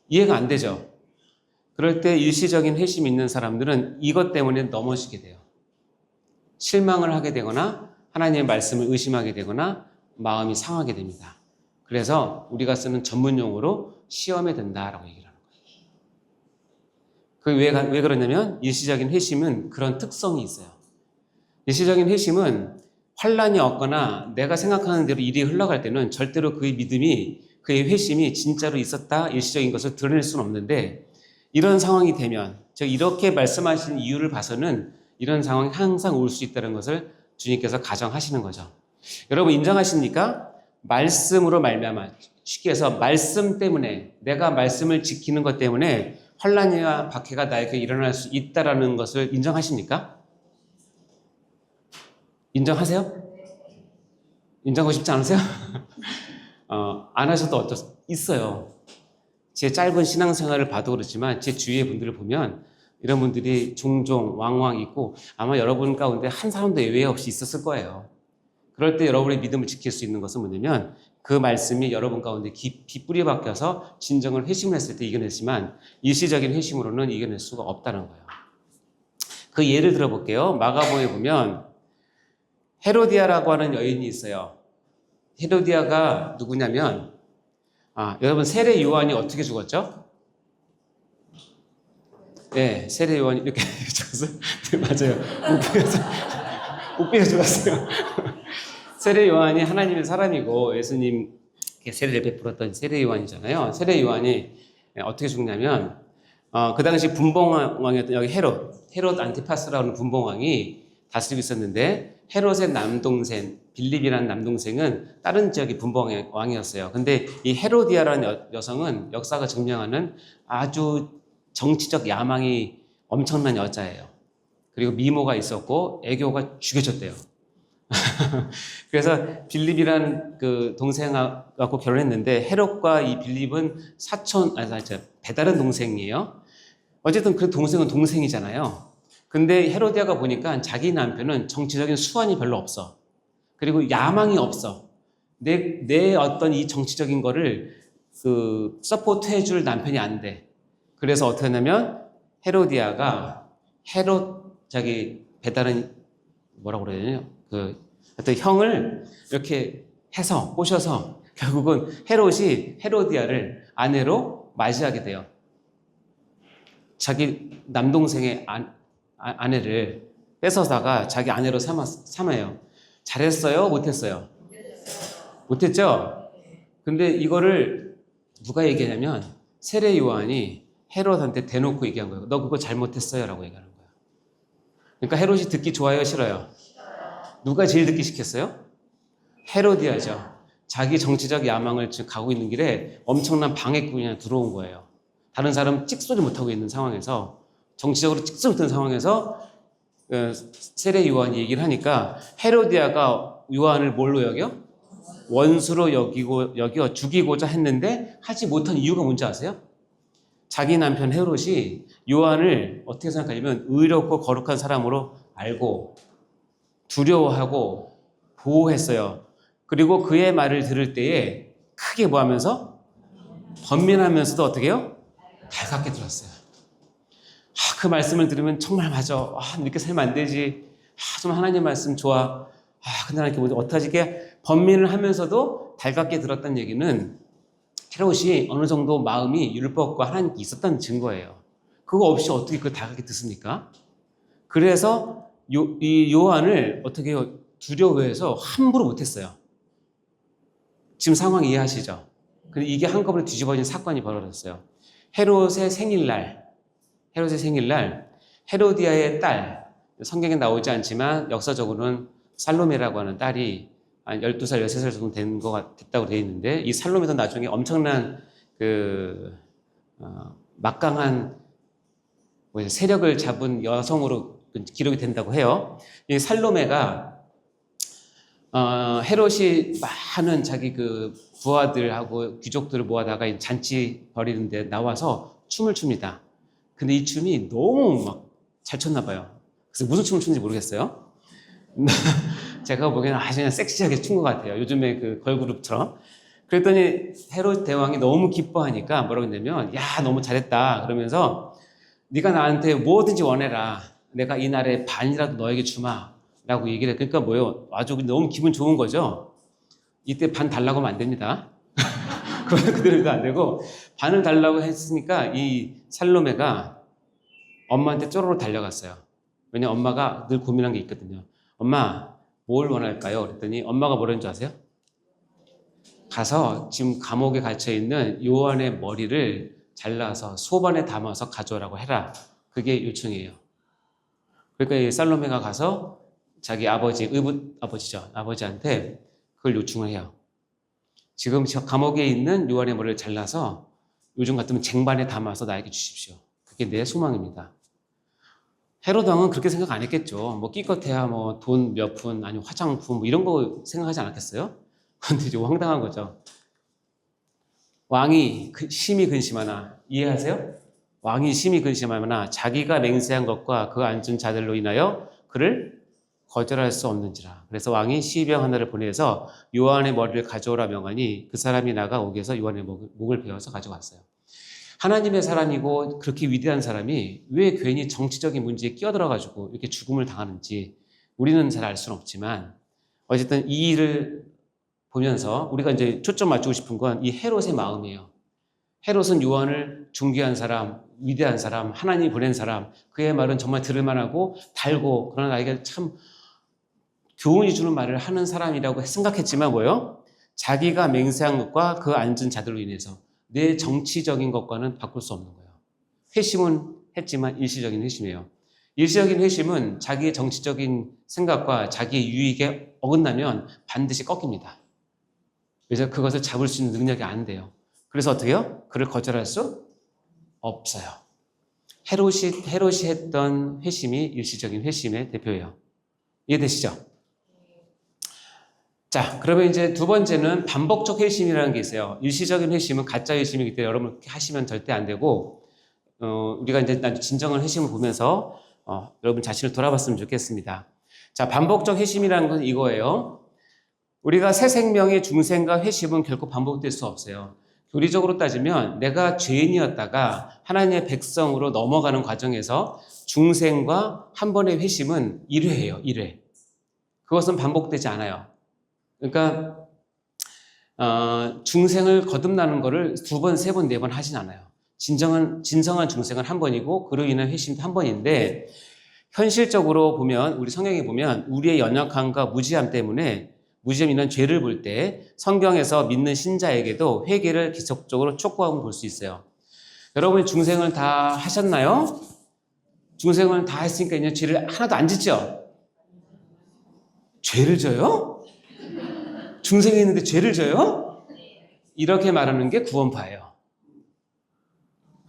이해가 안 되죠? 그럴 때 일시적인 회심이 있는 사람들은 이것 때문에 넘어지게 돼요. 실망을 하게 되거나 하나님의 말씀을 의심하게 되거나 마음이 상하게 됩니다. 그래서 우리가 쓰는 전문 용어로 시험에 든다라고 얘기를 하는 거예요. 왜 그러냐면 일시적인 회심은 그런 특성이 있어요. 일시적인 회심은 환난이 없거나 내가 생각하는 대로 일이 흘러갈 때는 절대로 그의 믿음이 그의 회심이 진짜로 있었다, 일시적인 것을 드러낼 수는 없는데 이런 상황이 되면 즉 이렇게 말씀하신 이유를 봐서는 이런 상황이 항상 올 수 있다는 것을 주님께서 가정하시는 거죠. 여러분 인정하십니까? 말씀으로 말미암아 쉽게 해서 말씀 때문에 내가 말씀을 지키는 것 때문에 환난이나 박해가 나에게 일어날 수 있다라는 것을 인정하십니까? 인정하세요? 인정하고 싶지 않으세요? 안 하셔도 있어요. 제 짧은 신앙생활을 봐도 그렇지만 제 주위의 분들을 보면 이런 분들이 종종 왕왕 있고 아마 여러분 가운데 한 사람도 예외 없이 있었을 거예요. 그럴 때 여러분의 믿음을 지킬 수 있는 것은 뭐냐면 그 말씀이 여러분 가운데 깊이 뿌리 박혀서 진정을 회심을 했을 때 이겨냈지만 일시적인 회심으로는 이겨낼 수가 없다는 거예요. 그 예를 들어볼게요. 마가복음에 보면 헤로디아라고 하는 여인이 있어요. 헤로디아가 누구냐면 여러분 세례 요한이 어떻게 죽었죠? 네, 세례 요한이 이렇게 죽었어요. 네, 맞아요. 우삐가 죽었어요. 세례 요한이 하나님의 사람이고 예수님께 세례를 베풀었던 세례 요한이잖아요. 세례 요한이 어떻게 죽냐면 그 당시 분봉왕이었던 여기 헤롯 안티파스라는 분봉왕이 다스리고 있었는데 헤롯의 남동생 빌립이라는 남동생은 다른 지역의 분봉왕이었어요. 근데 이 헤로디아라는 여성은 역사가 증명하는 아주 정치적 야망이 엄청난 여자예요. 그리고 미모가 있었고 애교가 죽여졌대요. 그래서 빌립이라는 그 동생하고 결혼했는데 헤롯과 이 빌립은 배다른 동생이에요. 어쨌든 그 동생은 동생이잖아요. 근데 헤로디아가 보니까 자기 남편은 정치적인 수완이 별로 없어. 그리고 야망이 없어. 내 어떤 이 정치적인 거를 서포트 해줄 남편이 안 돼. 그래서 어떻게 하냐면 헤로디아가 자기 배다른 뭐라고 그래야 되냐? 어떤 형을 이렇게 해서 꼬셔서 결국은 헤롯이 헤로디아를 아내로 맞이하게 돼요. 자기 남동생의 아내를 뺏어다가 자기 아내로 삼아요. 잘했어요? 못했어요? 못했죠? 근데 이거를 누가 얘기하냐면 세례 요한이 헤롯한테 대놓고 얘기한 거예요. 너 그거 잘못했어요 라고 얘기하는 거예요. 그러니까 헤롯이 듣기 좋아요? 싫어요? 누가 제일 듣기 싫겠어요? 헤로디아죠. 자기 정치적 야망을 지금 가고 있는 길에 엄청난 방해꾼이 들어온 거예요. 다른 사람 찍소리 못하고 있는 상황에서 정치적으로 찍소리 못하는 상황에서 세례 요한이 얘기를 하니까 헤로디아가 요한을 뭘로 여겨? 원수로 여겨 죽이고자 했는데 하지 못한 이유가 뭔지 아세요? 자기 남편 헤롯이 요한을 어떻게 생각하냐면 의롭고 거룩한 사람으로 알고 두려워하고 보호했어요. 그리고 그의 말을 들을 때에 크게 뭐 하면서? 번민하면서도 어떻게 해요? 달갑게 들었어요. 그 말씀을 들으면 정말 맞아. 이렇게 살면 안 되지. 좀 하나님 말씀 좋아. 근데 하나님 어떡하지? 이렇게 번민을 하면서도 달갑게 들었다는 얘기는 헤롯이 어느 정도 마음이 율법과 하나님께 있었다는 증거예요. 그거 없이 어떻게 그걸 달갑게 듣습니까? 그래서 이 요한을 어떻게 해요? 두려워해서 함부로 못했어요. 지금 상황 이해하시죠? 근데 이게 한꺼번에 뒤집어진 사건이 벌어졌어요. 헤롯의 생일날 헤로디아의 딸, 성경에 나오지 않지만 역사적으로는 살로메라고 하는 딸이 한 12살, 13살 정도 됐다고 되어 있는데 이 살로메도 나중에 엄청난 막강한 세력을 잡은 여성으로 기록이 된다고 해요. 이 살로메가 헤롯이 많은 자기 부하들하고 귀족들을 모아다가 잔치 벌이는데 나와서 춤을 춥니다. 근데 이 춤이 너무 막 잘 췄나 봐요. 그래서 무슨 춤을 추는지 모르겠어요. 제가 보기에는 아주 그냥 섹시하게 춘 것 같아요. 요즘에 걸그룹처럼. 그랬더니 헤롯 대왕이 너무 기뻐하니까 뭐라고 했냐면 야 너무 잘했다 그러면서 네가 나한테 뭐든지 원해라. 내가 이 날에 반이라도 너에게 주마 라고 얘기를 해. 그러니까 뭐예요? 아주 너무 기분 좋은 거죠. 이때 반 달라고 하면 안 됩니다. 그대로도 안 되고 반을 달라고 했으니까 이 살로메가 엄마한테 쪼로로 달려갔어요. 왜냐면 엄마가 늘 고민한 게 있거든요. 엄마 뭘 원할까요? 그랬더니 엄마가 뭐라는 줄 아세요? 가서 지금 감옥에 갇혀 있는 요한의 머리를 잘라서 소반에 담아서 가져오라고 해라. 그게 요청이에요. 그러니까 이 살로메가 가서 자기 아버지, 의붓 아버지죠. 아버지한테 그걸 요청을 해요. 지금 저 감옥에 있는 요한의 머리를 잘라서 요즘 같으면 쟁반에 담아서 나에게 주십시오. 그게 내 소망입니다. 헤로드 왕은 그렇게 생각 안 했겠죠. 뭐 끼껏해야 뭐 돈 몇 푼, 아니면 화장품 뭐 이런 거 생각하지 않았겠어요? 그런데 좀 황당한 거죠. 왕이 심히 근심하나, 이해하세요? 왕이 심히 근심하나 자기가 맹세한 것과 그 앉은 자들로 인하여 그를 거절할 수 없는지라. 그래서 왕이 시병 하나를 보내서 요한의 머리를 가져오라 명하니 그 사람이 나가 옥에서 요한의 목을 베어서 가져갔어요. 하나님의 사람이고 그렇게 위대한 사람이 왜 괜히 정치적인 문제에 끼어들어가지고 이렇게 죽음을 당하는지 우리는 잘 알 수는 없지만, 어쨌든 이 일을 보면서 우리가 이제 초점 맞추고 싶은 건 이 헤롯의 마음이에요. 헤롯은 요한을 존귀한 사람, 위대한 사람, 하나님이 보낸 사람, 그의 말은 정말 들을만하고 달고, 그러나 나에게 참 교훈이 주는 말을 하는 사람이라고 생각했지만 뭐예요? 자기가 맹세한 것과 그 앉은 자들로 인해서 내 정치적인 것과는 바꿀 수 없는 거예요. 회심은 했지만 일시적인 회심이에요. 일시적인 회심은 자기의 정치적인 생각과 자기의 유익에 어긋나면 반드시 꺾입니다. 그래서 그것을 잡을 수 있는 능력이 안 돼요. 그래서 어떻게 해요? 그를 거절할 수 없어요. 헤롯이 했던 회심이 일시적인 회심의 대표예요. 이해되시죠? 자, 그러면 이제 두 번째는 반복적 회심이라는 게 있어요. 일시적인 회심은 가짜 회심이기 때문에 여러분 그렇게 하시면 절대 안 되고, 우리가 이제 진정한 회심을 보면서 여러분 자신을 돌아봤으면 좋겠습니다. 자, 반복적 회심이라는 건 이거예요. 우리가 새 생명의 중생과 회심은 결코 반복될 수 없어요. 교리적으로 따지면 내가 죄인이었다가 하나님의 백성으로 넘어가는 과정에서 중생과 한 번의 회심은 1회예요. 1회. 그것은 반복되지 않아요. 그러니까 중생을 거듭나는 거를 2번, 3번, 4번 하진 않아요. 진정한 중생은 한 번이고 그로 인한 회심도 한 번인데, 현실적으로 보면, 우리 성경에 보면 우리의 연약함과 무지함 때문에, 무지함 있는 죄를 볼 때 성경에서 믿는 신자에게도 회개를 계속적으로 촉구하고 볼 수 있어요. 여러분이 중생을 다 하셨나요? 중생을 다 했으니까 이제 죄를 하나도 안 짓죠? 죄를 져요? 중생이 있는데 죄를 져요? 이렇게 말하는 게 구원파예요.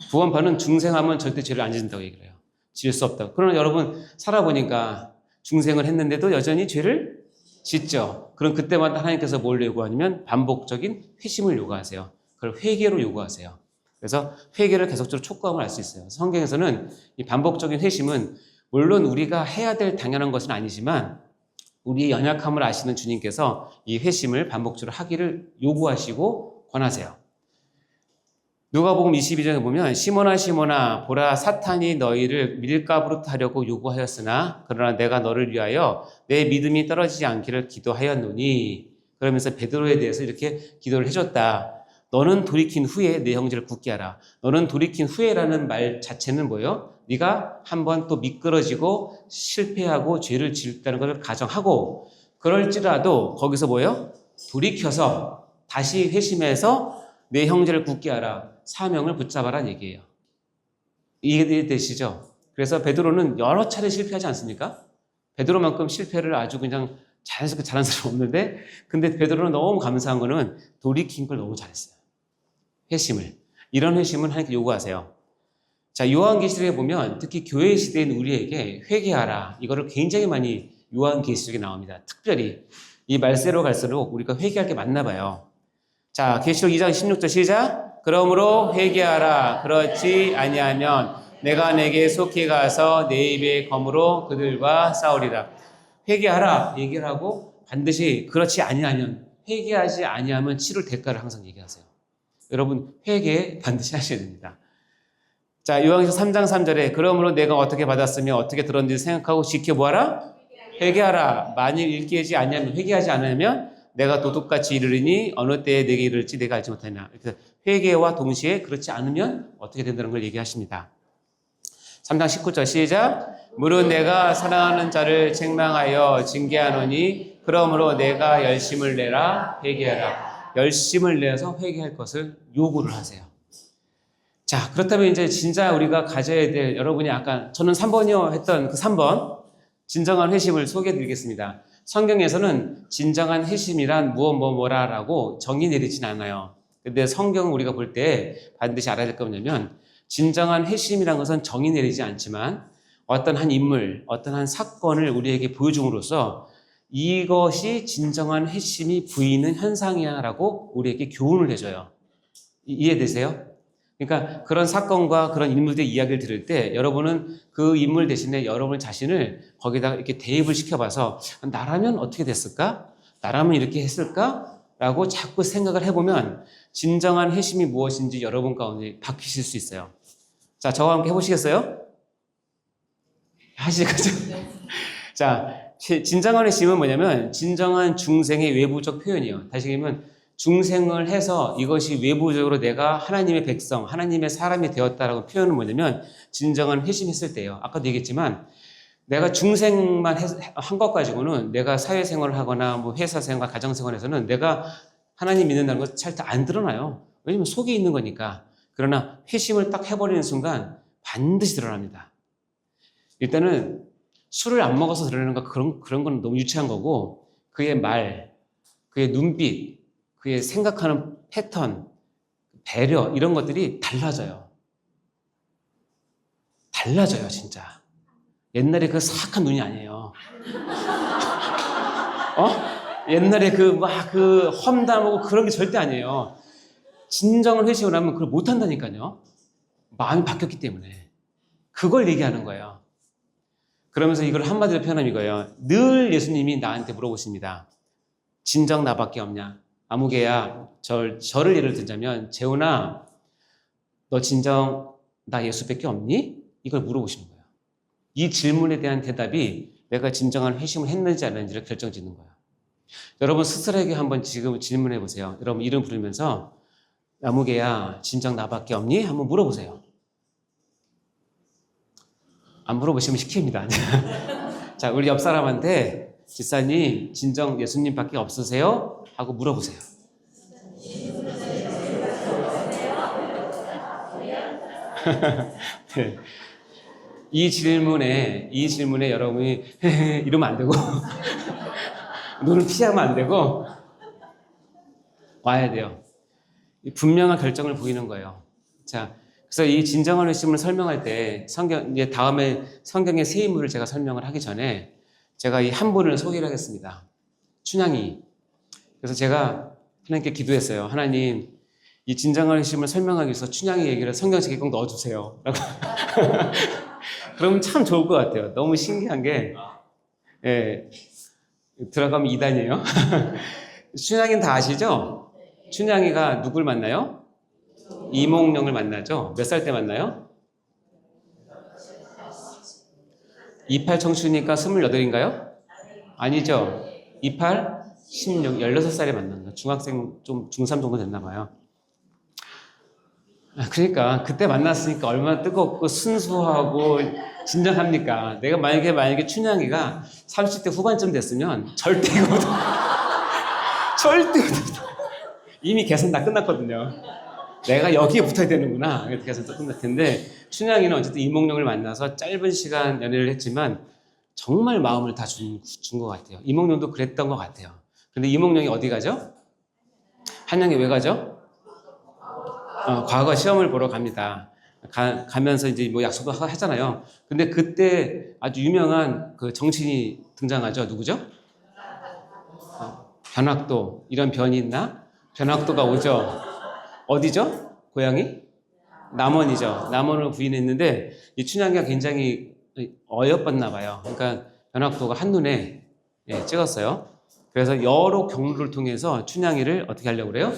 구원파는 중생하면 절대 죄를 안 짓는다고 얘기를 해요. 지을 수 없다고. 그러나 여러분 살아보니까 중생을 했는데도 여전히 죄를 짓죠. 그럼 그때마다 하나님께서 뭘 요구하냐면 반복적인 회심을 요구하세요. 그걸 회개로 요구하세요. 그래서 회개를 계속적으로 촉구함을 알 수 있어요. 성경에서는 이 반복적인 회심은 물론 우리가 해야 될 당연한 것은 아니지만 우리의 연약함을 아시는 주님께서 이 회심을 반복적으로 하기를 요구하시고 권하세요. 누가복음 22장에 보면 시몬아 시몬아 보라 사탄이 너희를 밀가부르트 하려고 요구하였으나 그러나 내가 너를 위하여 내 믿음이 떨어지지 않기를 기도하였노니, 그러면서 베드로에 대해서 이렇게 기도를 해줬다. 너는 돌이킨 후에 내 형제를 굳게 하라. 너는 돌이킨 후에라는 말 자체는 뭐예요? 네가 한번 또 미끄러지고 실패하고 죄를 지었다는 것을 가정하고, 그럴지라도 거기서 뭐예요? 돌이켜서 다시 회심해서 내 형제를 굳게 하라. 사명을 붙잡아라는 얘기예요. 이해되시죠? 그래서 베드로는 여러 차례 실패하지 않습니까? 베드로만큼 실패를 아주 그냥 자연스럽게 잘한 사람 없는데, 근데 베드로는 너무 감사한 거는 돌이킨 걸 너무 잘했어요. 회심을. 이런 회심은 하나님께 요구하세요. 자, 요한계시록에 보면 특히 교회 시대인 우리에게 회개하라. 이거를 굉장히 많이 요한계시록에 나옵니다. 특별히 이 말세로 갈수록 우리가 회개할 게 많나 봐요. 자, 계시록 2장 16절 시작. 그러므로 회개하라. 그렇지 아니하면 내가 내게 속히 가서 내 입의 검으로 그들과 싸우리라. 회개하라 얘기를 하고, 반드시 그렇지 아니하면, 회개하지 아니하면 치를 대가를 항상 얘기하세요. 여러분 회개 반드시 하셔야 됩니다. 자, 요한계시록 3장 3절에 그러므로 내가 어떻게 받았으며 어떻게 들었는지 생각하고 지켜보아라. 회개하라. 만일 일깨지 아니하면, 회개하지 않으면 내가 도둑같이 이르리니 어느 때에 내게 이를지 내가 알지 못하냐. 그래서 회개와 동시에 그렇지 않으면 어떻게 된다는 걸 얘기하십니다. 3장 19절 시작. 무릇 내가 사랑하는 자를 책망하여 징계하노니 그러므로 내가 열심을 내라. 회개하라. 열심을 내서 회개할 것을 요구를 하세요. 자, 그렇다면 이제 진짜 우리가 가져야 될, 여러분이 아까 저는 3번이요 했던 그 3번 진정한 회심을 소개해 드리겠습니다. 성경에서는 진정한 회심이란 뭐라라고 정의 내리진 않아요. 근데 성경을 우리가 볼 때 반드시 알아야 될 게 뭐냐면 진정한 회심이란 것은 정의 내리지 않지만 어떤 한 인물, 어떤 한 사건을 우리에게 보여줌으로써 이것이 진정한 회심이 보이는 현상이야 라고 우리에게 교훈을 해줘요. 이해되세요? 그러니까 그런 사건과 그런 인물들의 이야기를 들을 때 여러분은 그 인물 대신에 여러분 자신을 거기다가 이렇게 대입을 시켜봐서 나라면 어떻게 됐을까? 나라면 이렇게 했을까? 라고 자꾸 생각을 해보면 진정한 회심이 무엇인지 여러분 가운데 박히실 수 있어요. 자, 저와 함께 해보시겠어요? 하실 거죠? 자, 진정한 회심은 뭐냐면 진정한 중생의 외부적 표현이에요. 다시 얘기하면 중생을 해서 이것이 외부적으로 내가 하나님의 백성, 하나님의 사람이 되었다라고 표현은 뭐냐면 진정한 회심했을 때예요. 아까도 얘기했지만 내가 중생만 한 것 가지고는 내가 사회생활을 하거나 뭐 회사생활, 가정생활에서는 내가 하나님 믿는다는 것 잘 안 드러나요. 왜냐면 속에 있는 거니까. 그러나 회심을 딱 해버리는 순간 반드시 드러납니다. 일단은 술을 안 먹어서 드러나는 거 그런 건 너무 유치한 거고 그의 말, 그의 눈빛, 그의 생각하는 패턴, 배려 이런 것들이 달라져요. 달라져요, 진짜. 옛날에 그 사악한 눈이 아니에요. 옛날에 그 험담하고 그런 게 절대 아니에요. 진정을 회심을 하면 그걸 못 한다니까요. 마음이 바뀌었기 때문에. 그걸 얘기하는 거예요. 그러면서 이걸 한마디로 표현하면 이거예요. 늘 예수님이 나한테 물어보십니다. 진정 나밖에 없냐? 아무개야, 저를 예를 들자면 재훈아, 너 진정 나 예수밖에 없니? 이걸 물어보시는 거예요. 이 질문에 대한 대답이 내가 진정한 회심을 했는지 안 했는지를 결정짓는 거예요. 여러분 스스로에게 한번 지금 질문해 보세요. 여러분 이름 부르면서 아무개야, 진정 나밖에 없니? 한번 물어보세요. 안 물어보시면 시킵니다. 자, 우리 옆 사람한테 집사님, 진정 예수님밖에 없으세요? 하고 물어보세요. 네. 이 질문에 여러분이 이러면 안 되고 눈을 피하면 안 되고 와야 돼요. 분명한 결정을 보이는 거예요. 자, 그래서 이 진정한 회심을 설명할 때 이제 다음에 성경의 세 인물을 제가 설명을 하기 전에 제가 이 한 분을 소개를 하겠습니다. 춘향이. 그래서 제가 하나님께 기도했어요. 하나님, 이 진정한 회심을 설명하기 위해서 춘향이 얘기를 성경책에 꼭 넣어주세요. 그러면 참 좋을 것 같아요. 너무 신기한 게, 예, 들어가면 2단이에요. 춘향이는 다 아시죠? 춘향이가 누굴 만나요? 이몽룡을 만나죠? 몇 살 때 만나요? 28 청춘이니까 28인가요? 아니죠. 28, 16, 16살에 만난 거. 중학생, 좀 중3 정도 됐나 봐요. 그러니까 그때 만났으니까 얼마나 뜨겁고 순수하고 진정합니까? 내가 만약에 춘향이가 30대 후반쯤 됐으면 절대 이거 절대 이미 계산 다 끝났거든요. 내가 여기에 붙어야 되는구나. 계산 다 끝날 텐데 춘향이는 어쨌든 이몽룡을 만나서 짧은 시간 연애를 했지만 정말 마음을 다 준 것 같아요. 이몽룡도 그랬던 것 같아요. 근데 이몽룡이 어디 가죠? 한양에 왜 가죠? 과거 시험을 보러 갑니다. 가면서 이제 뭐 약속도 하잖아요. 근데 그때 아주 유명한 그 정치인이 등장하죠. 누구죠? 변학도. 이런 변이 있나? 변학도가 오죠. 어디죠? 고향이? 남원이죠. 남원을 부인했는데 이 춘향이가 굉장히 어여뻤나 봐요. 그러니까 변학도가 한눈에 찍었어요. 그래서 여러 경로를 통해서 춘향이를 어떻게 하려고 그래요?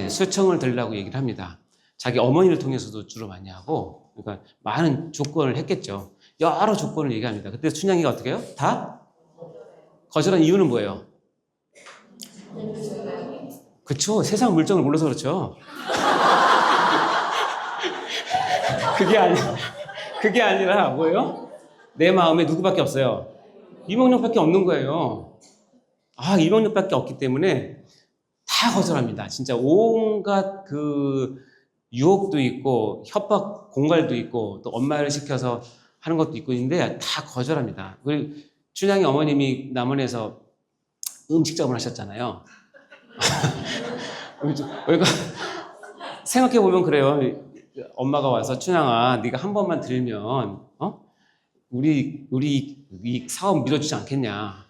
수청을 들라고 얘기를 합니다. 자기 어머니를 통해서도 주로 많이 하고, 그러니까 많은 조건을 했겠죠. 여러 조건을 얘기합니다. 그때 춘향이가 어떻게 해요? 다 거절한 이유는 뭐예요? 그쵸. 세상 물정을 몰라서 그렇죠. 그게 아니라 뭐예요? 내 마음에 누구밖에 없어요? 이몽룡밖에 없는 거예요. 이몽룡밖에 없기 때문에 다 거절합니다. 진짜 온갖 그 유혹도 있고 협박 공갈도 있고 또 엄마를 시켜서 하는 것도 있고 있는데 다 거절합니다. 그리고 춘향이 어머님이 남원에서 음식점을 하셨잖아요. 그러니까 생각해 보면 그래요. 엄마가 와서 춘향아, 네가 한 번만 들면 우리 이 사업 믿어주지 않겠냐.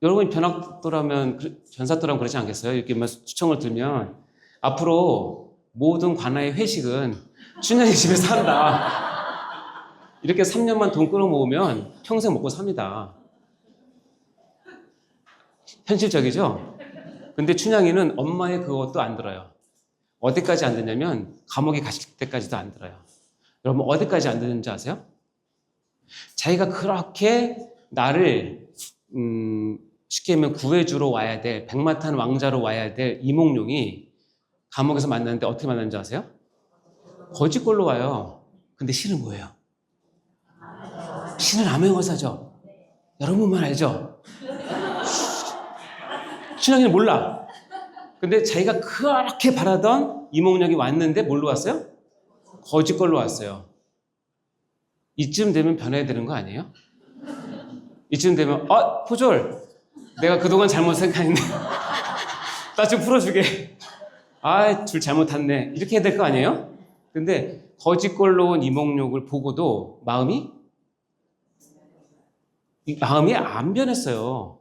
여러분이 변사또라면 그러지 않겠어요? 이렇게 추청을 들면 앞으로 모든 관아의 회식은 춘향이 집에서 한다. 이렇게 3년만 돈 끌어 모으면 평생 먹고 삽니다. 현실적이죠? 근데 춘향이는 엄마의 그것도 안 들어요. 어디까지 안 듣냐면 감옥에 가실 때까지도 안 들어요. 여러분 어디까지 안 듣는지 아세요? 자기가 그렇게 나를 쉽게 하면 구해주러 와야 될 백마탄 왕자로 와야 될 이몽룡이 감옥에서 만났는데 어떻게 만났는지 아세요? 거짓골로 와요. 근데 실은 뭐예요? 실은 암행어사죠. 여러분만 알죠? 춘향이는 몰라. 근데 자기가 그렇게 바라던 이몽룡이 왔는데 뭘로 왔어요? 거짓골로 왔어요. 이쯤 되면 변해야 되는 거 아니에요? 이쯤 되면 포졸 내가 그동안 잘못 생각했네. 나 좀 풀어주게. 둘 잘못 탔네. 이렇게 해야 될 거 아니에요? 근데 거짓골로 온 이몽룡을 보고도 마음이 안 변했어요.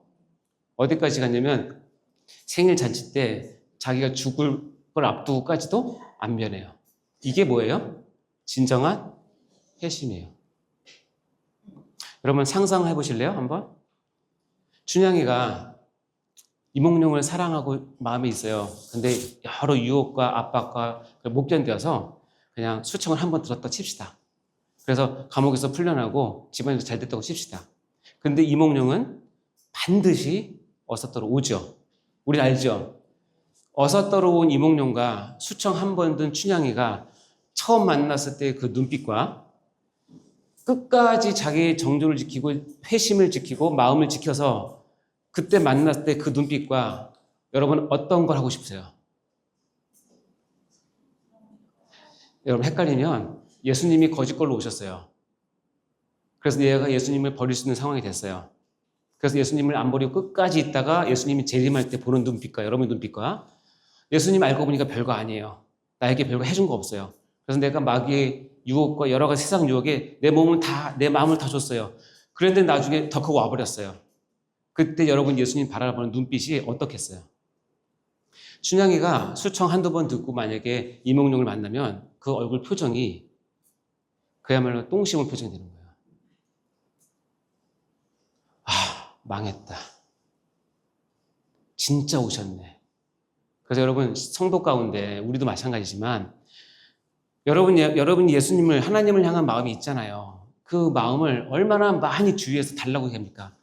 어디까지 갔냐면 생일 잔치 때 자기가 죽을 걸 앞두고까지도 안 변해요. 이게 뭐예요? 진정한 회심이에요. 여러분 상상해 보실래요? 한번? 춘향이가 이몽룡을 사랑하고 마음이 있어요. 근데 여러 유혹과 압박과 못 견뎌서 그냥 수청을 한번 들었다 칩시다. 그래서 감옥에서 풀려나고 집안에서 잘 됐다고 칩시다. 근데 이몽룡은 반드시 어서떠러 오죠. 우리 알죠? 어서떠러 온 이몽룡과 수청 한 번 든 춘향이가 처음 만났을 때 그 눈빛과 끝까지 자기의 정조를 지키고 회심을 지키고 마음을 지켜서 그때 만났을 때 그 눈빛과 여러분 어떤 걸 하고 싶으세요? 여러분 헷갈리면 예수님이 거짓골로 오셨어요. 그래서 얘가 예수님을 버릴 수 있는 상황이 됐어요. 그래서 예수님을 안 버리고 끝까지 있다가 예수님이 재림할 때 보는 눈빛과 여러분의 눈빛과 예수님 알고 보니까 별거 아니에요. 나에게 별거 해준 거 없어요. 그래서 내가 마귀의 유혹과 여러 가지 세상 유혹에 내 마음을 다 줬어요. 그런데 나중에 더 크고 와버렸어요. 그때 여러분 예수님 바라보는 눈빛이 어떻겠어요? 춘향이가 수청 한두 번 듣고 만약에 이몽룡을 만나면 그 얼굴 표정이 그야말로 똥 씹은 표정이 되는 거예요. 망했다. 진짜 오셨네. 그래서 여러분 성도 가운데 우리도 마찬가지지만 여러분이 예수님을 하나님을 향한 마음이 있잖아요. 그 마음을 얼마나 많이 주위에서 달라고 합니까?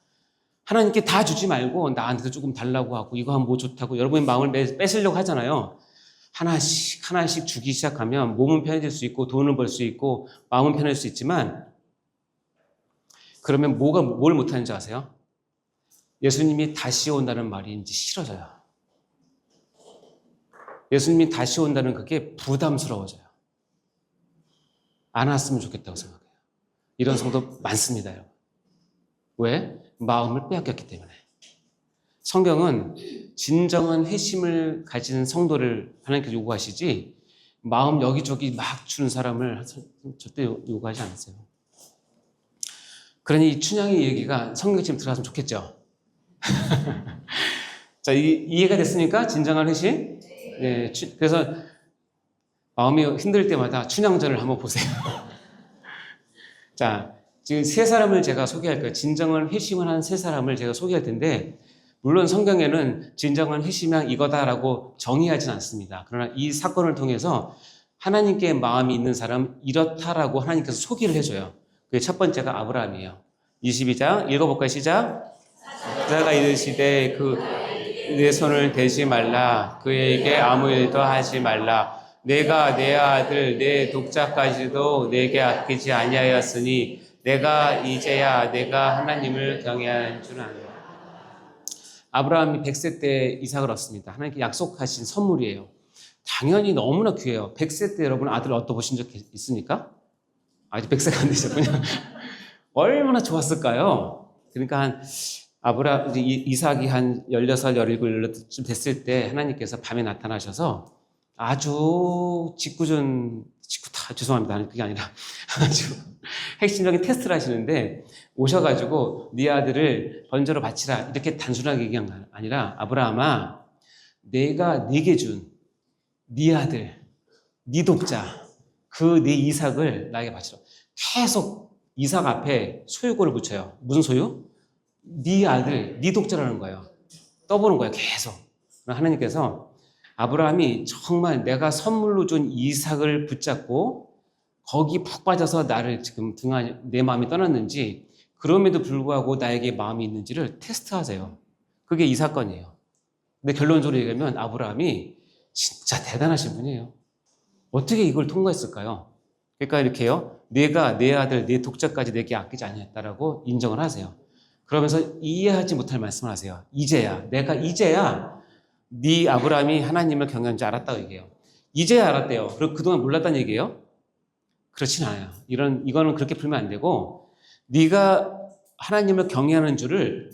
하나님께 다 주지 말고 나한테도 조금 달라고 하고 이거 하면 뭐 좋다고 여러분의 마음을 뺏으려고 하잖아요. 하나씩 주기 시작하면 몸은 편해질 수 있고 돈을 벌 수 있고 마음은 편해질 수 있지만 그러면 뭘 못하는지 아세요? 예수님이 다시 온다는 말이 이제 싫어져요. 예수님이 다시 온다는 그게 부담스러워져요. 안 왔으면 좋겠다고 생각해요. 이런 성도 많습니다, 여러분. 왜? 마음을 빼앗겼기 때문에. 성경은 진정한 회심을 가진 성도를 하나님께서 요구하시지 마음 여기저기 막 주는 사람을 절대 요구하지 않으세요. 그러니 이 춘향이 얘기가 성경에 지금 들어갔으면 좋겠죠. 자, 이해가 됐습니까? 진정한 회심? 네. 그래서 마음이 힘들 때마다 춘향전을 한번 보세요. 자, 지금 세 사람을 제가 소개할 거예요. 진정한 회심을 한 세 사람을 제가 소개할 텐데, 물론 성경에는 진정한 회심이 이거다라고 정의하진 않습니다. 그러나 이 사건을 통해서 하나님께 마음이 있는 사람 이렇다라고 하나님께서 소개를 해줘요. 그게 첫 번째가 아브라함이에요. 22장 읽어볼까요? 시작. 사자가 이르시되 내 손을 대지 말라. 그에게 아무 일도 하지 말라. 내가 내 아들 내 독자까지도 내게 아끼지 아니하였으니 내가 이제야 내가 하나님을 경외하는 줄 아노라. 아브라함이 100세 때 이삭을 얻습니다. 하나님께 약속하신 선물이에요. 당연히 너무나 귀해요. 100세 때 여러분 아들 얻어보신 적 있습니까? 아직 100세가 안 되셨군요. 얼마나 좋았을까요? 그러니까 이삭이 한 16, 17, 18쯤 됐을 때 하나님께서 밤에 나타나셔서 아주 죄송합니다. 그게 아니라 아주 핵심적인 테스트를 하시는데 오셔가지고 네 아들을 번제로 바치라 이렇게 단순하게 얘기한 게 아니라 아브라함아 내가 네게 준 네 아들, 네 독자 그 네 이삭을 나에게 바치라. 계속 이삭 앞에 소유고를 붙여요. 무슨 소유? 네 아들, 네 독자라는 거예요. 떠보는 거예요. 계속. 하나님께서 아브라함이 정말 내가 선물로 준 이삭을 붙잡고 거기 푹 빠져서 나를 지금 내 마음이 떠났는지 그럼에도 불구하고 나에게 마음이 있는지를 테스트하세요. 그게 이 사건이에요. 근데 결론적으로 얘기하면 아브라함이 진짜 대단하신 분이에요. 어떻게 이걸 통과했을까요? 그러니까 이렇게요. 내가 내 아들, 내 독자까지 내게 아끼지 아니했다라고 인정을 하세요. 그러면서 이해하지 못할 말씀을 하세요. 내가 이제야 네 아브라함이 하나님을 경외하는 줄 알았다고 얘기해요. 이제야 알았대요. 그리고 그동안 몰랐다는 얘기예요? 그렇진 않아요. 이거는 그렇게 풀면 안 되고 네가 하나님을 경외하는 줄을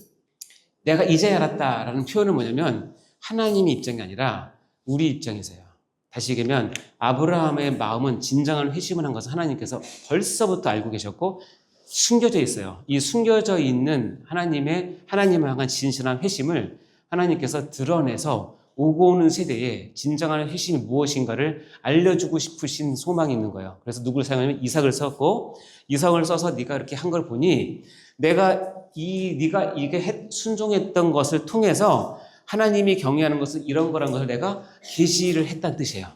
내가 이제야 알았다라는 표현은 뭐냐면 하나님의 입장이 아니라 우리 입장에서요. 다시 얘기하면 아브라함의 마음은 진정한 회심을 한 것을 하나님께서 벌써부터 알고 계셨고 숨겨져 있어요. 이 숨겨져 있는 하나님을 향한 진실한 회심을 하나님께서 드러내서 오고 오는 세대에 진정한 회심이 무엇인가를 알려주고 싶으신 소망이 있는 거예요. 그래서 누구를 사용하냐면 이삭을 썼고 이삭을 써서 네가 이렇게 한 걸 보니 네가 이게 순종했던 것을 통해서 하나님이 경외하는 것은 이런 거라는 것을 내가 계시를 했다는 뜻이에요.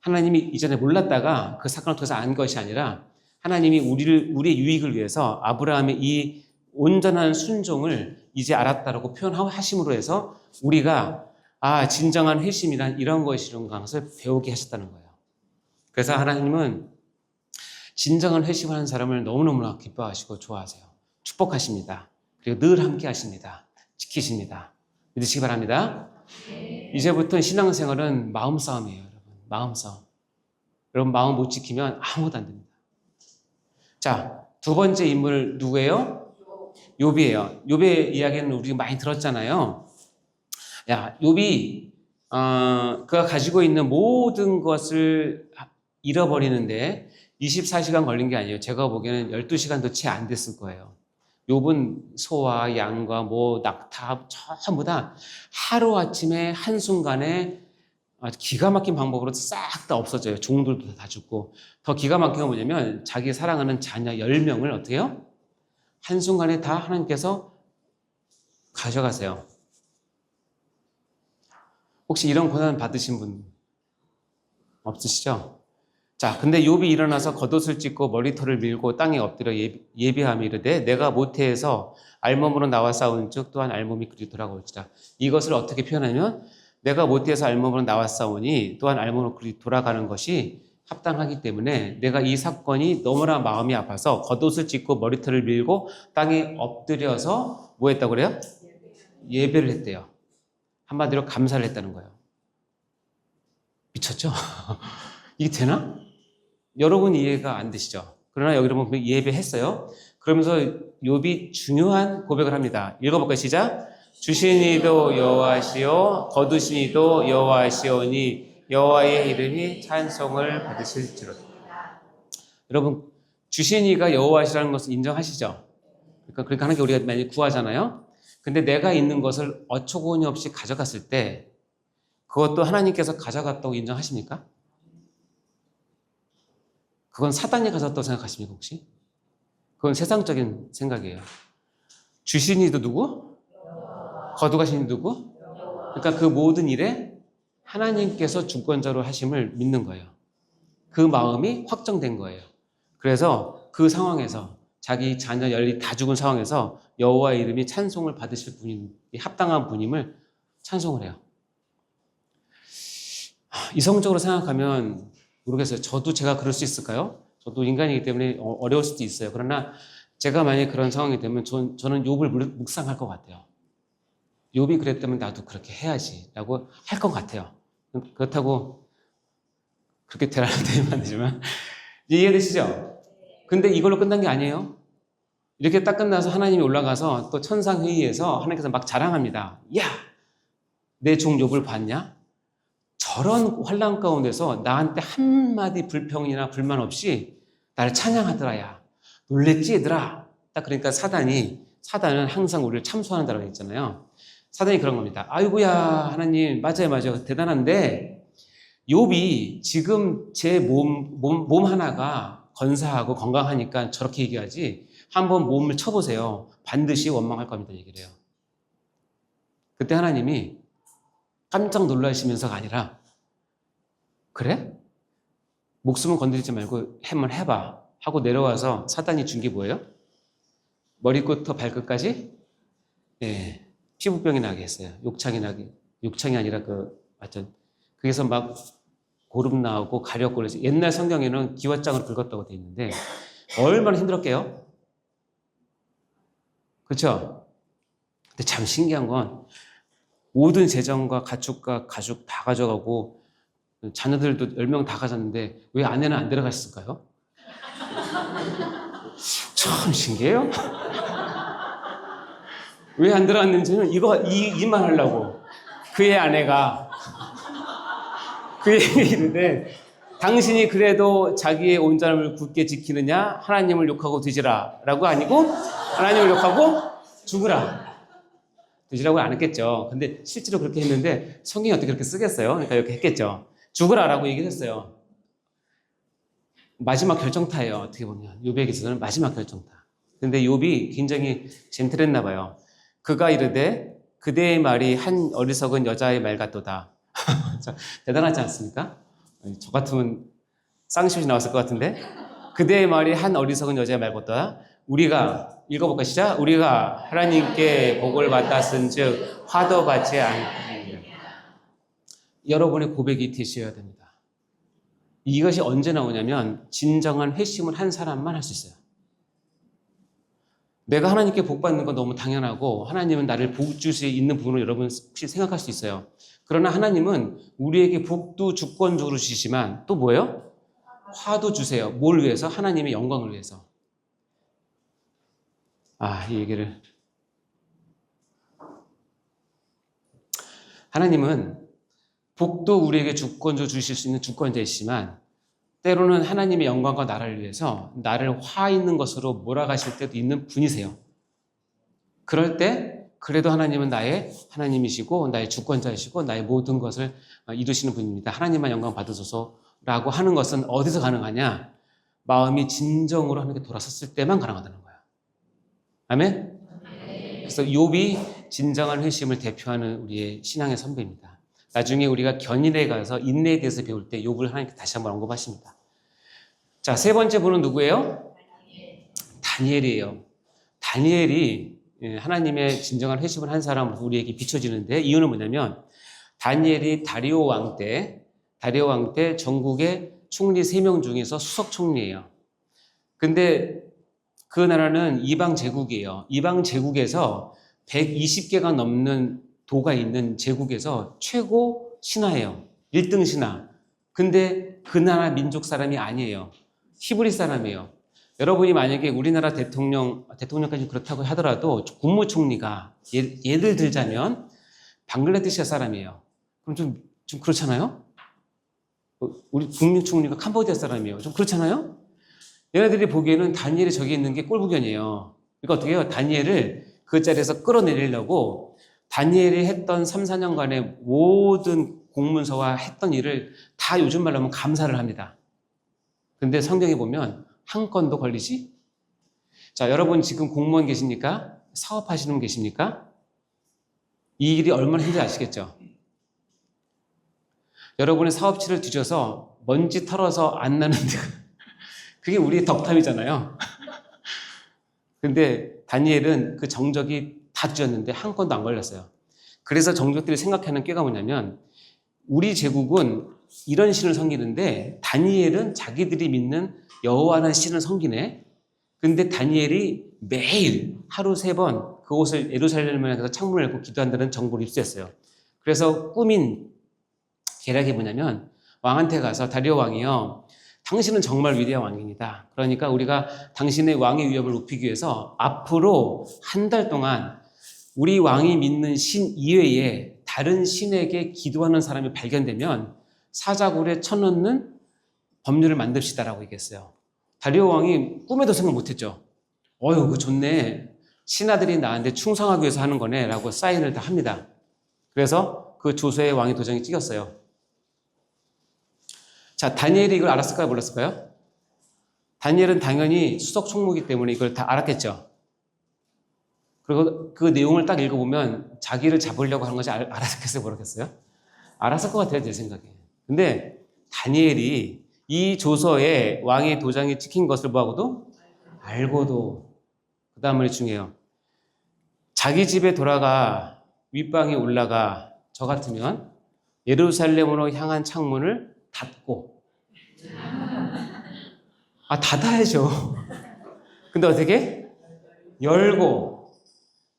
하나님이 이전에 몰랐다가 그 사건을 통해서 안 것이 아니라 하나님이 우리의 유익을 위해서 아브라함의 이 온전한 순종을 이제 알았다라고 표현하심으로 해서 우리가 진정한 회심이란 이런 것을 배우게 하셨다는 거예요. 그래서 하나님은 진정한 회심을 하는 사람을 너무너무나 기뻐하시고 좋아하세요. 축복하십니다. 그리고 늘 함께 하십니다. 지키십니다. 믿으시기 바랍니다. 이제부터 신앙생활은 마음싸움이에요, 여러분. 마음싸움. 여러분 마음 못 지키면 아무것도 안 됩니다. 자, 두 번째 인물 누구예요? 욥이에요. 욥의 이야기는 우리 많이 들었잖아요. 욥이 그가 가지고 있는 모든 것을 잃어버리는데 24시간 걸린 게 아니에요. 제가 보기에는 12시간도 채 안 됐을 거예요. 욥은 소와 양과 낙타 전부 다 하루아침에 한순간에 기가 막힌 방법으로 싹 다 없어져요. 종들도 다 죽고. 더 기가 막힌 건 뭐냐면 자기 사랑하는 자녀 10명을 어떻게 해요? 한순간에 다 하나님께서 가져가세요. 혹시 이런 고난 받으신 분 없으시죠? 자, 근데 욥이 일어나서 겉옷을 찢고 머리털을 밀고 땅에 엎드려 예비하며 이르되 내가 모태에서 알몸으로 나와 싸운즉 또한 알몸이 그리 돌아올지라. 이것을 어떻게 표현하면 내가 모태에서 알몸으로 나와 싸우니 또한 알몸으로 그리 돌아가는 것이 합당하기 때문에 내가 이 사건이 너무나 마음이 아파서 겉옷을 찢고 머리털을 밀고 땅에 엎드려서 뭐 했다고 그래요? 예배를 했대요. 한마디로 감사를 했다는 거예요. 미쳤죠? 이게 되나? 여러분 이해가 안 되시죠? 그러나 여기 보면 예배했어요. 그러면서 욥이 중요한 고백을 합니다. 읽어볼까요? 시작. 주신 이도 여호와시오 거두신 이도 여호와시오니 여호와의 이름이 찬송을 받으실지로다. 여러분 주신 이가 여호와시라는 것을 인정하시죠? 그러니까 하는 게 우리가 많이 구하잖아요. 근데 내가 있는 것을 어처구니 없이 가져갔을 때 그것도 하나님께서 가져갔다고 인정하십니까? 그건 사단이 가졌다고 생각하십니까 혹시? 그건 세상적인 생각이에요. 주신 이도 누구? 거두가신 이 누구? 그러니까 그 모든 일에 하나님께서 주권자로 하심을 믿는 거예요. 그 마음이 확정된 거예요. 그래서 그 상황에서 자기 자녀 열리 다 죽은 상황에서 여호와의 이름이 찬송을 받으실 분이 합당한 분임을 찬송을 해요. 이성적으로 생각하면 모르겠어요. 제가 그럴 수 있을까요? 저도 인간이기 때문에 어려울 수도 있어요. 그러나 제가 만약에 그런 상황이 되면 저는 욥을 묵상할 것 같아요. 욥이 그랬다면 나도 그렇게 해야지라고 할 것 같아요. 그렇다고 그렇게 되라는 되면 안 되지만 이해되시죠? 근데 이걸로 끝난 게 아니에요. 이렇게 딱 끝나서 하나님이 올라가서 또 천상회의에서 하나님께서 막 자랑합니다. 야! 내 종 욥을 봤냐? 저런 환난 가운데서 나한테 한마디 불평이나 불만 없이 나를 찬양하더라. 야 놀랬지 얘들아? 딱 그러니까 사단은 항상 우리를 참소한다고 했잖아요. 사단이 그런 겁니다. 아이고야 하나님 맞아요 대단한데 욥이 지금 제 몸 하나가 건사하고 건강하니까 저렇게 얘기하지 한번 몸을 쳐보세요. 반드시 원망할 겁니다. 얘기를 해요. 그때 하나님이 깜짝 놀라시면서가 아니라 그래? 목숨은 건드리지 말고 한번 해봐 하고 내려와서 사단이 준 게 뭐예요? 머리끝부터 발끝까지 예, 피부병이 나게 했어요. 욕창이 아니라 완전 그래서 막 고름 나오고 가렵고 옛날 성경에는 기왓장으로 긁었다고 돼 있는데 얼마나 힘들었게요? 그렇죠? 근데 참 신기한 건 모든 재정과 가축과 가죽 다 가져가고 자녀들도 10명 다 가졌는데 왜 아내는 안 데려갔을까요? 참 신기해요. 왜 안 들어갔는지는 이 말 하려고 그의 아내가 그에게 이르되 당신이 그래도 자기의 온전함을 굳게 지키느냐 하나님을 욕하고 뒤지라 라고 아니고 하나님을 욕하고 죽으라 뒤지라고 안 했겠죠. 근데 실제로 그렇게 했는데 성경이 어떻게 그렇게 쓰겠어요? 그러니까 이렇게 했겠죠. 죽으라 라고 얘기를 했어요. 마지막 결정타예요. 어떻게 보면 욥에게서는 마지막 결정타. 근데 욥이 굉장히 젠틀했나 봐요. 그가 이르되 그대의 말이 한 어리석은 여자의 말 같도다. 대단하지 않습니까? 저 같으면 쌍시옷이 나왔을 것 같은데 그대의 말이 한 어리석은 여자의 말 같도다. 우리가 읽어볼까 시작. 우리가 하나님께 복을 받았은즉 화도 받지 않으리라. 여러분의 고백이 되셔야 됩니다. 이것이 언제 나오냐면 진정한 회심을 한 사람만 할 수 있어요. 내가 하나님께 복 받는 건 너무 당연하고 하나님은 나를 복 줄 수 있는 부분을 여러분 혹시 생각할 수 있어요. 그러나 하나님은 우리에게 복도 주권적으로 주시지만 또 뭐예요? 화도 주세요. 뭘 위해서? 하나님의 영광을 위해서. 이 얘기를 하나님은 복도 우리에게 주권적으로 주실 수 있는 주권자이시지만 때로는 하나님의 영광과 나라를 위해서 나를 화 있는 것으로 몰아가실 때도 있는 분이세요. 그럴 때 그래도 하나님은 나의 하나님이시고 나의 주권자이시고 나의 모든 것을 이루시는 분입니다. 하나님만 영광 받으소서라고 하는 것은 어디서 가능하냐? 마음이 진정으로 하나님께 돌아섰을 때만 가능하다는 거예요. 아멘? 그래서 욥이 진정한 회심을 대표하는 우리의 신앙의 선배입니다. 나중에 우리가 견인에 가서 인내에 대해서 배울 때 욥을 하나님께 다시 한번 언급하십니다. 자, 세 번째 분은 누구예요? 다니엘이에요. 다니엘이 하나님의 진정한 회심을 한 사람으로 우리에게 비춰지는데 이유는 뭐냐면 다니엘이 다리오 왕 때 전국의 총리 3명 중에서 수석 총리예요. 근데 그 나라는 이방 제국이에요. 이방 제국에서 120개가 넘는 도가 있는 제국에서 최고 신하예요. 1등 신하. 근데 그 나라 민족 사람이 아니에요. 히브리 사람이에요. 여러분이 만약에 우리나라 대통령까지 그렇다고 하더라도 국무총리가 예를 들자면 방글라데시 사람이에요. 그럼 좀 그렇잖아요? 우리 국무총리가 캄보디아 사람이에요. 좀 그렇잖아요? 얘네들이 보기에는 다니엘이 저기 있는 게 꼴불견이에요. 그러니까 어떻게 해요? 다니엘을 그 자리에서 끌어내리려고 다니엘이 했던 3, 4년간의 모든 공문서와 했던 일을 다 요즘 말로 하면 감사를 합니다. 근데 성경에 보면 한 건도 걸리지? 자, 여러분 지금 공무원 계십니까? 사업하시는 분 계십니까? 이 일이 얼마나 힘든지 아시겠죠? 여러분의 사업체를 뒤져서 먼지 털어서 안 나는 데가 그게 우리의 덕담이잖아요. 근데 다니엘은 그 정적이 다 뒤졌는데 한 건도 안 걸렸어요. 그래서 정적들이 생각하는 꾀가 뭐냐면 우리 제국은 이런 신을 섬기는데 다니엘은 자기들이 믿는 여호와라는 신을 섬기네. 근데 다니엘이 매일 하루 3번 그곳을 예루살렘을 향해서 창문을 열고 기도한다는 정보를 입수했어요. 그래서 꾸민 계략이 뭐냐면 왕한테 가서 다리오 왕이요, 당신은 정말 위대한 왕입니다. 그러니까 우리가 당신의 왕의 위엄을 높이기 위해서 앞으로 한 달 동안 우리 왕이 믿는 신 이외에 다른 신에게 기도하는 사람이 발견되면 사자굴에 쳐넣는 법률을 만듭시다라고 얘기했어요. 다리오 왕이 꿈에도 생각 못했죠. 그거 좋네. 신하들이 나한테 충성하기 위해서 하는 거네 라고 사인을 다 합니다. 그래서 그 조서에 왕의 도장이 찍혔어요. 자, 다니엘이 이걸 알았을까요? 몰랐을까요? 다니엘은 당연히 수석 총무이기 때문에 이걸 다 알았겠죠. 그리고 그 내용을 딱 읽어보면 자기를 잡으려고 하는 것이 알았겠어요? 모르겠어요? 알았을 것 같아요, 제 생각에. 근데 다니엘이 이 조서에 왕의 도장이 찍힌 것을 뭐하고도? 알고도. 그 다음 말이 중요해요. 자기 집에 돌아가 윗방에 올라가 저 같으면 예루살렘으로 향한 창문을 닫고, 닫아야죠. 근데 어떻게? 열고.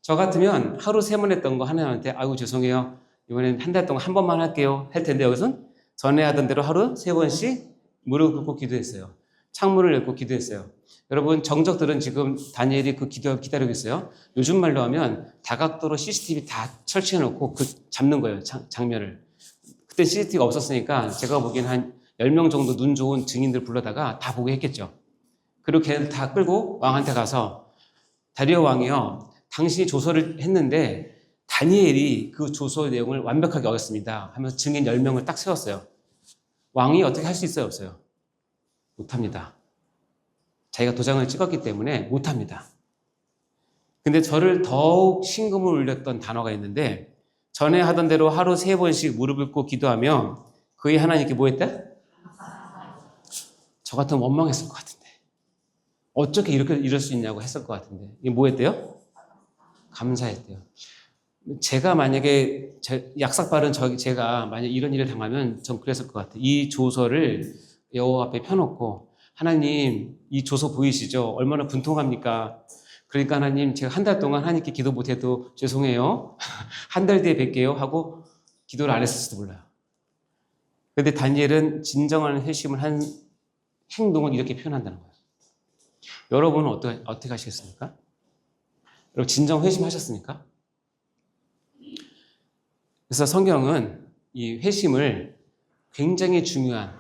저 같으면 하루 3번 했던 거 하나님한테 아이고 죄송해요, 이번엔 한 달 동안 한 번만 할게요 할 텐데, 여기서는 전에 하던 대로 하루 3번씩 무릎 꿇고 기도했어요. 창문을 열고 기도했어요. 여러분, 정적들은 지금 다니엘이 그 기도를 기다리고 있어요. 요즘 말로 하면 다각도로 CCTV 다 설치해 놓고 그 잡는 거예요, 장면을. 그때 CCTV가 없었으니까 제가 보기엔 한 10명 정도 눈 좋은 증인들 불러다가 다 보게 했겠죠. 그리고 걔네들 다 끌고 왕한테 가서 다리오 왕이요, 당신이 조서를 했는데 다니엘이 그 조서 내용을 완벽하게 어겼습니다 하면서 증인 10명을 딱 세웠어요. 왕이 어떻게 할 수 있어요? 없어요? 못합니다. 자기가 도장을 찍었기 때문에 못합니다. 근데 저를 더욱 심금을 울렸던 단어가 있는데, 전에 하던 대로 하루 3번씩 무릎을 꿇고 기도하며 그의 하나님께 뭐 했다? 저 같으면 원망했을 것 같은데, 어떻게 이렇게 이럴 수 있냐고 했을 것 같은데, 이게 뭐 했대요? 감사했대요. 제가 만약에 약삭빠른 제가 만약 이런 일을 당하면 전 그랬을 것 같아요. 이 조서를 여호와 앞에 펴놓고, 하나님 이 조서 보이시죠? 얼마나 분통합니까? 그러니까 하나님, 제가 한 달 동안 하나님께 기도 못해도 죄송해요. 한 달 뒤에 뵐게요 하고 기도를 안 했을지도 몰라요. 그런데 다니엘은 진정한 회심을 한 행동을 이렇게 표현한다는 거예요. 여러분은 어떻게 하시겠습니까? 여러분, 진정 회심하셨습니까? 그래서 성경은 이 회심을 굉장히 중요한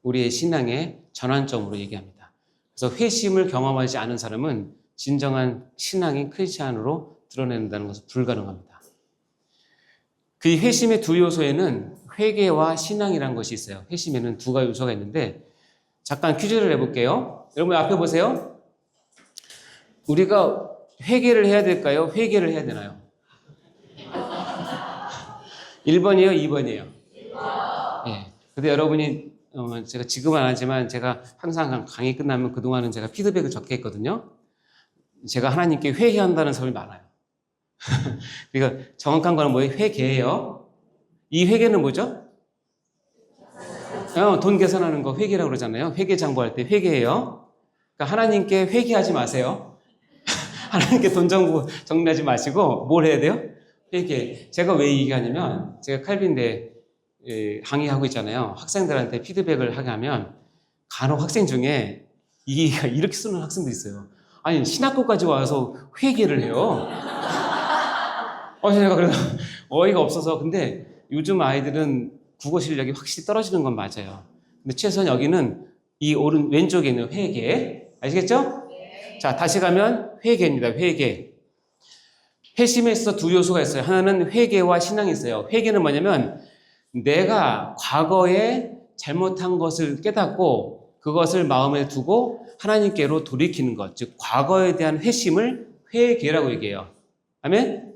우리의 신앙의 전환점으로 얘기합니다. 그래서 회심을 경험하지 않은 사람은 진정한 신앙인 크리스찬으로 드러낸다는 것은 불가능합니다. 그 회심의 두 요소에는 회개와 신앙이라는 것이 있어요. 회심에는 두 가지 요소가 있는데, 잠깐 퀴즈를 내볼게요. 여러분 앞에 보세요. 우리가 회개를 해야 될까요? 회개를 해야 되나요? 1번이에요? 2번이에요? 1번. 예. 근데 여러분이 제가 지금은 안 하지만 제가 항상 강의 끝나면 그동안은 제가 피드백을 적게 했거든요. 제가 하나님께 회개한다는 사람이 많아요. 그러니까 정확한 거는 뭐예요? 회개예요. 이 회개는 뭐죠? 돈 계산하는 거 회개라고 그러잖아요. 회계 장부할 때 회개예요. 그러니까 하나님께 회개하지 마세요. 하나님께 돈 정리하지 마시고 뭘 해야 돼요? 회개. 제가 왜 얘기하냐면, 제가 칼빈대 강의하고 있잖아요. 학생들한테 피드백을 하게 하면 간혹 학생 중에 이렇게 쓰는 학생도 있어요. 아니, 신학교까지 와서 회개를 해요. 제가 그래서 어이가 없어서. 근데 요즘 아이들은 국어 실력이 확실히 떨어지는 건 맞아요. 근데 최소한 여기는 이 왼쪽에 있는 회개. 아시겠죠? 네. 자, 다시 가면 회개입니다. 회개. 회심에 있어서 두 요소가 있어요. 하나는 회개와 신앙이 있어요. 회개는 뭐냐면 내가 과거에 잘못한 것을 깨닫고 그것을 마음에 두고 하나님께로 돌이키는 것, 즉 과거에 대한 회심을 회개라고 얘기해요. 아멘?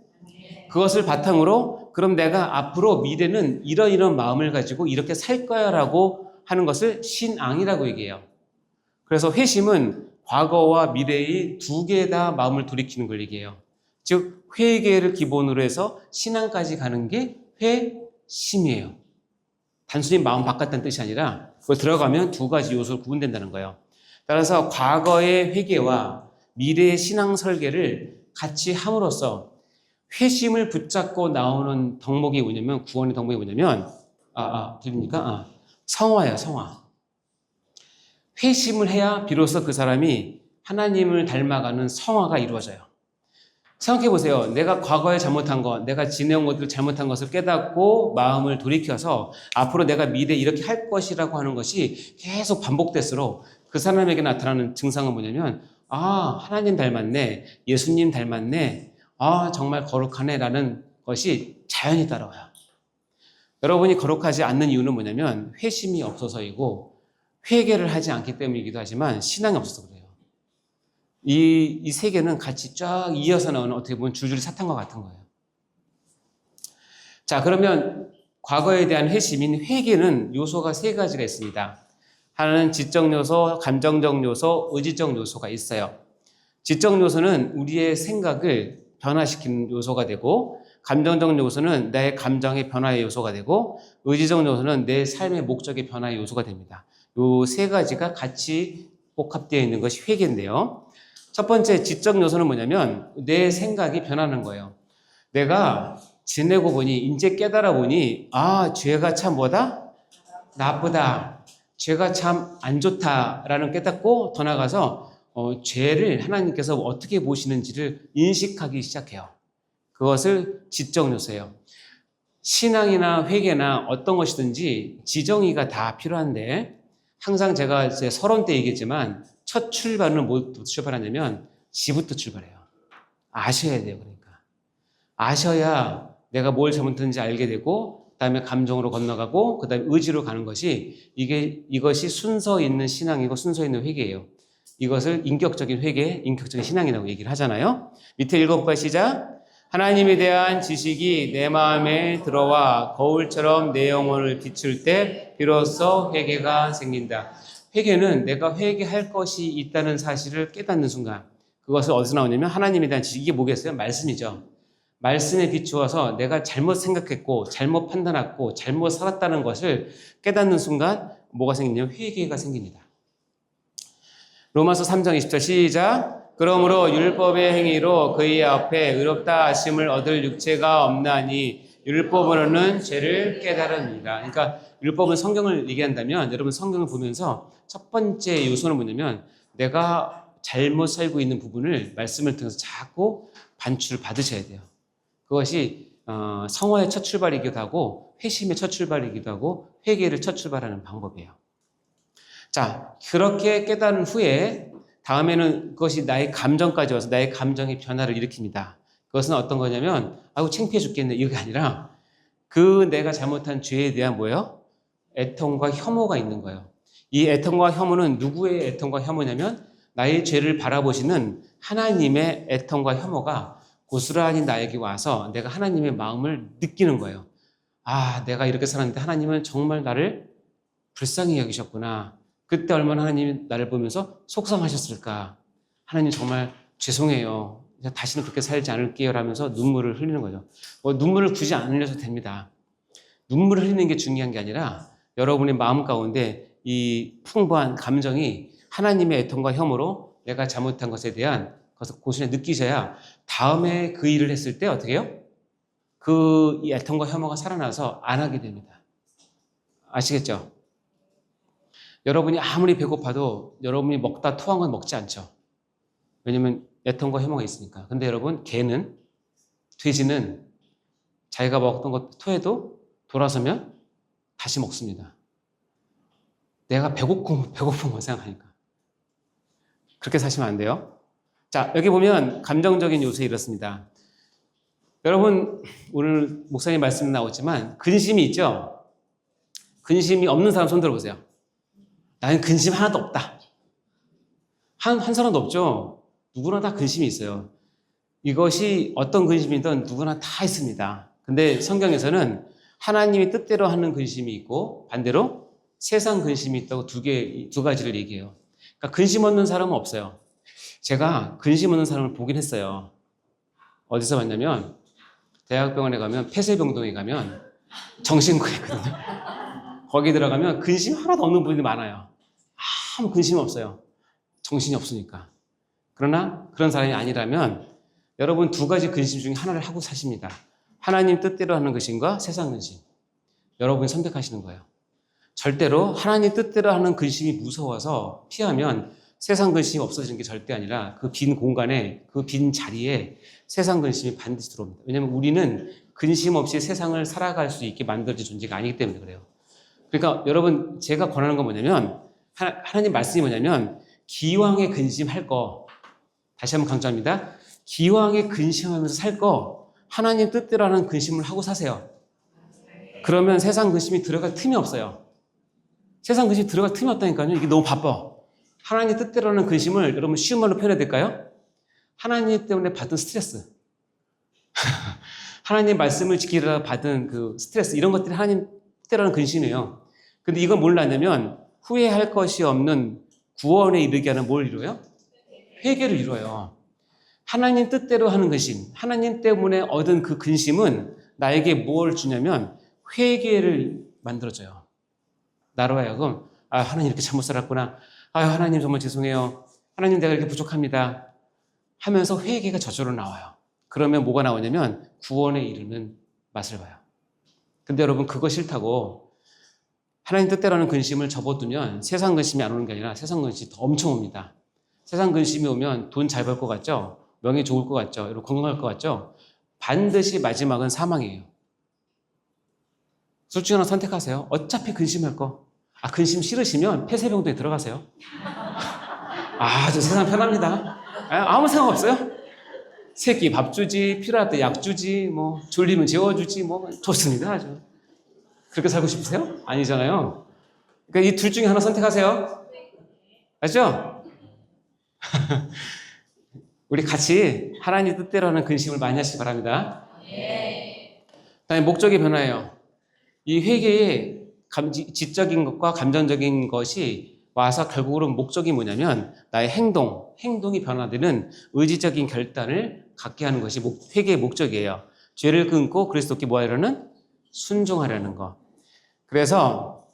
그것을 바탕으로 그럼 내가 앞으로 미래는 이런 마음을 가지고 이렇게 살 거야 라고 하는 것을 신앙이라고 얘기해요. 그래서 회심은 과거와 미래의 두 개 다 마음을 돌이키는 걸 얘기해요. 즉 회개를 기본으로 해서 신앙까지 가는 게 회심이에요. 단순히 마음 바꿨다는 뜻이 아니라 그거 들어가면 두 가지 요소로 구분된다는 거예요. 따라서 과거의 회개와 미래의 신앙 설계를 같이 함으로써 회심을 붙잡고 나오는 덕목이 뭐냐면, 구원의 덕목이 뭐냐면, 들립니까? 성화예요, 성화. 회심을 해야 비로소 그 사람이 하나님을 닮아가는 성화가 이루어져요. 생각해 보세요. 내가 과거에 잘못한 것, 내가 지내온 것들 잘못한 것을 깨닫고 마음을 돌이켜서 앞으로 내가 미래에 이렇게 할 것이라고 하는 것이 계속 반복될수록 그 사람에게 나타나는 증상은 뭐냐면, 하나님 닮았네, 예수님 닮았네, 정말 거룩하네 라는 것이 자연히 따라와요. 여러분이 거룩하지 않는 이유는 뭐냐면 회심이 없어서이고 회개를 하지 않기 때문이기도 하지만 신앙이 없어서 그래요. 이 세 개는 같이 쫙 이어서 나오는 어떻게 보면 줄줄이 사탄과 같은 거예요. 자, 그러면 과거에 대한 회심인 회개는 요소가 세 가지가 있습니다. 하나는 지적 요소, 감정적 요소, 의지적 요소가 있어요. 지적 요소는 우리의 생각을 변화시키는 요소가 되고, 감정적 요소는 내 감정의 변화의 요소가 되고, 의지적 요소는 내 삶의 목적의 변화의 요소가 됩니다. 요 세 가지가 같이 복합되어 있는 것이 회개인데요. 첫 번째 지적 요소는 뭐냐면 내 생각이 변하는 거예요. 내가 지내고 보니, 이제 깨달아 보니, 죄가 참 뭐다? 나쁘다. 죄가 참 안 좋다라는 깨닫고 더 나아가서 죄를 하나님께서 어떻게 보시는지를 인식하기 시작해요. 그것을 지적 요소예요. 신앙이나 회개나 어떤 것이든지 지정의가 다 필요한데, 항상 제가 이제 서론 때 얘기했지만 첫 출발은 뭐부터 출발하냐면 지부터 출발해요. 아셔야 돼요. 그러니까 아셔야 내가 뭘 잘못했는지 알게 되고, 그 다음에 감정으로 건너가고, 그 다음에 의지로 가는 것이, 이것이 순서 있는 신앙이고 순서 있는 회개예요. 이것을 인격적인 회개, 인격적인 신앙이라고 얘기를 하잖아요. 밑에 읽어볼까요? 시작. 하나님에 대한 지식이 내 마음에 들어와 거울처럼 내 영혼을 비출 때 비로소 회개가 생긴다. 회개는 내가 회개할 것이 있다는 사실을 깨닫는 순간, 그것을 어디서 나오냐면 하나님에 대한 지식, 이게 뭐겠어요? 말씀이죠. 말씀에 비추어서 내가 잘못 생각했고 잘못 판단했고 잘못 살았다는 것을 깨닫는 순간 뭐가 생기냐면 회개가 생깁니다. 로마서 3장 20절 시작. 그러므로 율법의 행위로 그의 앞에 의롭다 하심을 얻을 육체가 없나니 율법으로는 죄를 깨달으니라. 그러니까 율법은 성경을 얘기한다면, 여러분 성경을 보면서 첫 번째 요소는 뭐냐면 내가 잘못 살고 있는 부분을 말씀을 통해서 자꾸 반출을 받으셔야 돼요. 그것이 성화의 첫 출발이기도 하고 회심의 첫 출발이기도 하고 회개를 첫 출발하는 방법이에요. 자, 그렇게 깨달은 후에 다음에는 그것이 나의 감정까지 와서 나의 감정의 변화를 일으킵니다. 그것은 어떤 거냐면 창피해 죽겠네 이게 아니라 그 내가 잘못한 죄에 대한 뭐예요? 애통과 혐오가 있는 거예요. 이 애통과 혐오는 누구의 애통과 혐오냐면 나의 죄를 바라보시는 하나님의 애통과 혐오가 고스란히 나에게 와서 내가 하나님의 마음을 느끼는 거예요. 내가 이렇게 살았는데 하나님은 정말 나를 불쌍히 여기셨구나. 그때 얼마나 하나님이 나를 보면서 속상하셨을까. 하나님 정말 죄송해요. 다시는 그렇게 살지 않을게요 라면서 눈물을 흘리는 거죠. 눈물을 굳이 안 흘려도 됩니다. 눈물을 흘리는 게 중요한 게 아니라 여러분의 마음 가운데 이 풍부한 감정이 하나님의 애통과 혐오로 내가 잘못한 것에 대한 것을 고스란히 느끼셔야 다음에 그 일을 했을 때 어떻게 해요? 그 애통과 혐오가 살아나서 안 하게 됩니다. 아시겠죠? 여러분이 아무리 배고파도 여러분이 먹다 토한 건 먹지 않죠. 왜냐면 애통과 혐오가 있으니까. 근데 여러분, 돼지는 자기가 먹었던 것 토해도 돌아서면 다시 먹습니다. 내가 배고픈 거 생각하니까. 그렇게 사시면 안 돼요. 자, 여기 보면 감정적인 요소에 이렇습니다. 여러분, 오늘 목사님 말씀 나오지만 근심이 있죠? 근심이 없는 사람 손 들어보세요. 나는 근심 하나도 없다. 한 사람도 없죠? 누구나 다 근심이 있어요. 이것이 어떤 근심이든 누구나 다 있습니다. 근데 성경에서는 하나님이 뜻대로 하는 근심이 있고 반대로 세상 근심이 있다고 두 가지를 얘기해요. 그러니까 근심 없는 사람은 없어요. 제가 근심 없는 사람을 보긴 했어요. 어디서 봤냐면 대학병원에 가면 폐쇄병동에 가면 정신과에 있거든요. 거기 들어가면 근심 하나도 없는 분들이 많아요. 아무 근심 없어요. 정신이 없으니까. 그러나 그런 사람이 아니라면 여러분 두 가지 근심 중에 하나를 하고 사십니다. 하나님 뜻대로 하는 근심과 세상 근심. 여러분이 선택하시는 거예요. 절대로 하나님 뜻대로 하는 근심이 무서워서 피하면 세상 근심이 없어지는 게 절대 아니라 그 빈 공간에, 그 빈 자리에 세상 근심이 반드시 들어옵니다. 왜냐하면 우리는 근심 없이 세상을 살아갈 수 있게 만들어진 존재가 아니기 때문에 그래요. 그러니까 여러분 제가 권하는 건 뭐냐면 하나님 말씀이 뭐냐면 기왕에 근심할 거, 다시 한번 강조합니다. 기왕에 근심하면서 살 거 하나님 뜻대로 하는 근심을 하고 사세요. 그러면 세상 근심이 들어갈 틈이 없어요. 세상 근심이 들어갈 틈이 없다니까요. 이게 너무 바빠. 하나님 뜻대로 하는 근심을 여러분 쉬운 말로 표현해야 될까요? 하나님 때문에 받은 스트레스. 하나님 말씀을 지키려 받은 그 스트레스, 이런 것들이 하나님 뜻대로 하는 근심이에요. 근데 이건 뭘 하냐면 후회할 것이 없는 구원에 이르게 하는 뭘 이루어요? 회개를 이루어요. 하나님 뜻대로 하는 근심, 하나님 때문에 얻은 그 근심은 나에게 뭘 주냐면 회개를 만들어줘요. 나로 하여금 하나님 이렇게 잘못 살았구나. 하나님 정말 죄송해요. 하나님 내가 이렇게 부족합니다. 하면서 회개가 저절로 나와요. 그러면 뭐가 나오냐면 구원에 이르는 맛을 봐요. 근데 여러분 그거 싫다고 하나님 뜻대로 하는 근심을 접어두면 세상 근심이 안 오는 게 아니라 세상 근심이 더 엄청 옵니다. 세상 근심이 오면 돈 잘 벌 것 같죠? 명예 좋을 것 같죠? 여러분 건강할 것 같죠? 반드시 마지막은 사망이에요. 둘 중 하나 선택하세요. 어차피 근심할 거. 근심 싫으시면 폐쇄병동에 들어가세요. 저 세상 편합니다. 아무 생각 없어요. 새끼 밥 주지, 필요할 때 약 주지, 뭐 졸리면 재워주지, 뭐 좋습니다. 아주. 그렇게 살고 싶으세요? 아니잖아요. 그러니까 이 둘 중에 하나 선택하세요. 알죠? 우리 같이 하나님 뜻대로 하는 근심을 많이 하시기 바랍니다. 다음에 목적의 변화예요. 이 회개의 지적인 것과 감정적인 것이 와서 결국으로 목적이 뭐냐면 나의 행동이 변화되는 의지적인 결단을 갖게 하는 것이 회개의 목적이에요. 죄를 끊고 그리스도께 뭐 하려는? 순종하려는 거. 그래서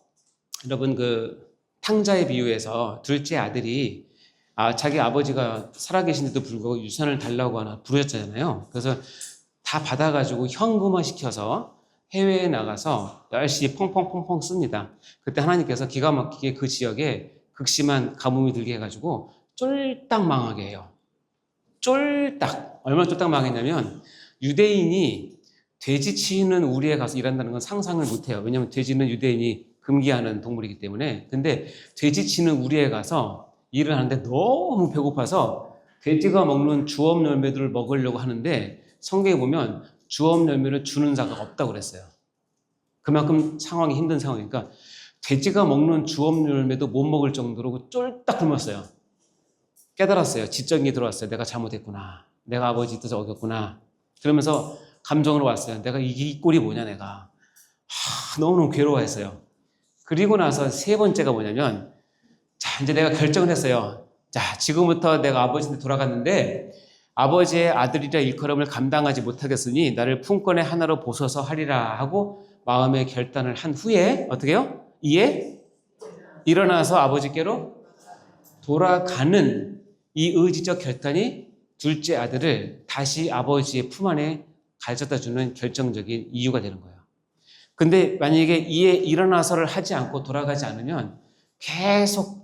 여러분 그 탕자의 비유에서 둘째 아들이 자기 아버지가 살아계신데도 불구하고 유산을 달라고 하나 부르셨잖아요. 그래서 다 받아가지고 현금화 시켜서 해외에 나가서 열심히 펑펑펑펑 씁니다. 그때 하나님께서 기가 막히게 그 지역에 극심한 가뭄이 들게 해가지고 쫄딱 망하게 해요. 쫄딱. 얼마나 쫄딱 망했냐면 유대인이 돼지 치는 우리에 가서 일한다는 건 상상을 못해요. 왜냐하면 돼지는 유대인이 금기하는 동물이기 때문에. 근데 돼지 치는 우리에 가서 일을 하는데 너무 배고파서 돼지가 먹는 주업 열매들을 먹으려고 하는데 성경에 보면 주업 열매를 주는 자가 없다고 그랬어요. 그만큼 상황이 힘든 상황이니까 돼지가 먹는 주업 열매도 못 먹을 정도로 쫄딱 굶었어요. 깨달았어요. 지적인 게 들어왔어요. 내가 잘못했구나. 내가 아버지 뜻을 어겼구나. 그러면서 감정으로 왔어요. 내가 이 꼴이 뭐냐 내가. 너무너무 괴로워했어요. 그리고 나서 세 번째가 뭐냐면 이제 내가 결정을 했어요. 지금부터 내가 아버지한테 돌아갔는데 아버지의 아들이라 일컬음을 감당하지 못하겠으니 나를 품권의 하나로 보소서 하리라 하고 마음의 결단을 한 후에 어떻게 해요? 이에 일어나서 아버지께로 돌아가는 이 의지적 결단이 둘째 아들을 다시 아버지의 품 안에 가져다 주는 결정적인 이유가 되는 거예요. 근데 만약에 이에 일어나서를 하지 않고 돌아가지 않으면 계속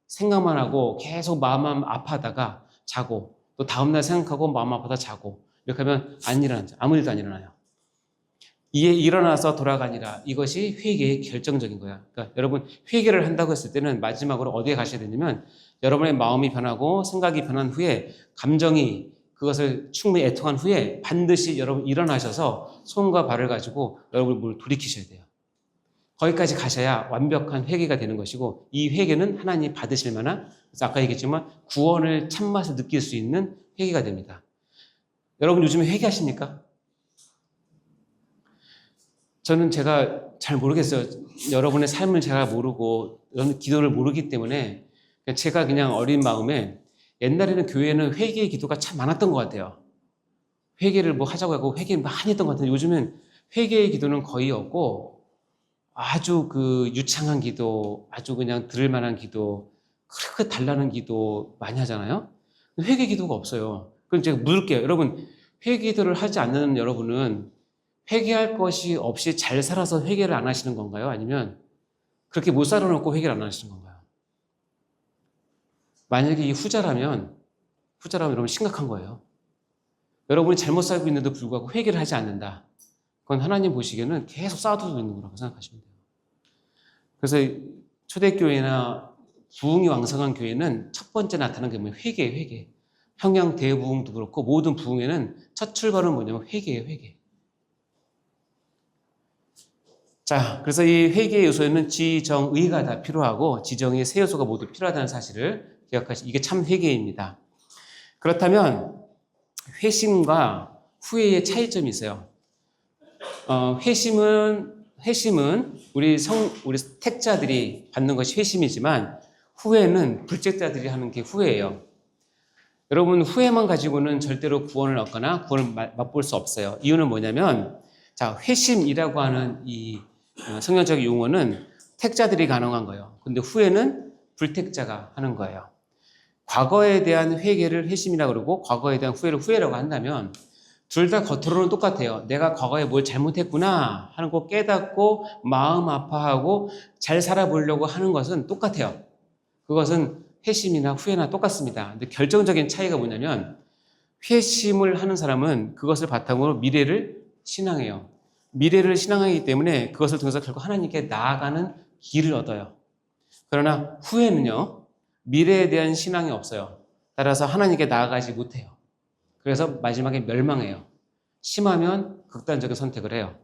생각만 하고 계속 마음 아파하다가 자고 또 다음날 생각하고 마음 아파다 자고 이렇게 하면 안 일어나죠. 아무 일도 안 일어나요. 이에 일어나서 돌아가니라. 이것이 회개의 결정적인 거야. 그러니까 여러분 회개를 한다고 했을 때는 마지막으로 어디에 가셔야 되냐면 여러분의 마음이 변하고 생각이 변한 후에 감정이 그것을 충분히 애통한 후에 반드시 여러분 일어나셔서 손과 발을 가지고 여러분 뭘 돌이키셔야 돼요. 거기까지 가셔야 완벽한 회개가 되는 것이고 이 회개는 하나님 받으실 만한 아까 얘기했지만 구원을 참맛을 느낄 수 있는 회개가 됩니다. 여러분 요즘에 회개하십니까? 저는 제가 잘 모르겠어요. 여러분의 삶을 제가 모르고 여러분 기도를 모르기 때문에 제가 그냥 어린 마음에 옛날에는 교회에는 회개의 기도가 참 많았던 것 같아요. 회개를 뭐 하자고 하고 회개를 많이 했던 것 같은데 요즘은 회개의 기도는 거의 없고 아주 그 유창한 기도, 아주 그냥 들을 만한 기도, 그렇게 달라는 기도 많이 하잖아요. 회개 기도가 없어요. 그럼 제가 물을게요. 여러분, 회개 기도를 하지 않는 여러분은 회개할 것이 없이 잘 살아서 회개를 안 하시는 건가요? 아니면 그렇게 못 살아놓고 회개를 안 하시는 건가요? 만약에 이 후자라면 여러분 심각한 거예요. 여러분이 잘못 살고 있는데도 불구하고 회개를 하지 않는다. 그건 하나님 보시기에는 계속 쌓아두고 있는 거라고 생각하시면 돼요. 그래서 초대교회나 부흥이 왕성한 교회는 첫 번째 나타나는 게 뭐예요? 회개예요, 회개. 평양 대부흥도 그렇고 모든 부흥에는 첫 출발은 뭐냐면 회개예요, 회개. 자, 그래서 이 회개의 요소에는 지정의가 다 필요하고 지정의 세 요소가 모두 필요하다는 사실을 기억하시고 이게 참 회개입니다. 그렇다면 회심과 후회의 차이점이 있어요. 회심은 우리 택자들이 받는 것이 회심이지만 후회는 불책자들이 하는 게 후회예요. 여러분, 후회만 가지고는 절대로 구원을 얻거나 구원을 맛볼 수 없어요. 이유는 뭐냐면, 자, 회심이라고 하는 이 성경적 용어는 택자들이 가능한 거예요. 근데 후회는 불택자가 하는 거예요. 과거에 대한 회개를 회심이라고 그러고 과거에 대한 후회를 후회라고 한다면 둘 다 겉으로는 똑같아요. 내가 과거에 뭘 잘못했구나 하는 거 깨닫고 마음 아파하고 잘 살아보려고 하는 것은 똑같아요. 그것은 회심이나 후회나 똑같습니다. 근데 결정적인 차이가 뭐냐면 회심을 하는 사람은 그것을 바탕으로 미래를 신앙해요. 미래를 신앙하기 때문에 그것을 통해서 결국 하나님께 나아가는 길을 얻어요. 그러나 후회는요, 미래에 대한 신앙이 없어요. 따라서 하나님께 나아가지 못해요. 그래서 마지막에 멸망해요. 심하면 극단적인 선택을 해요.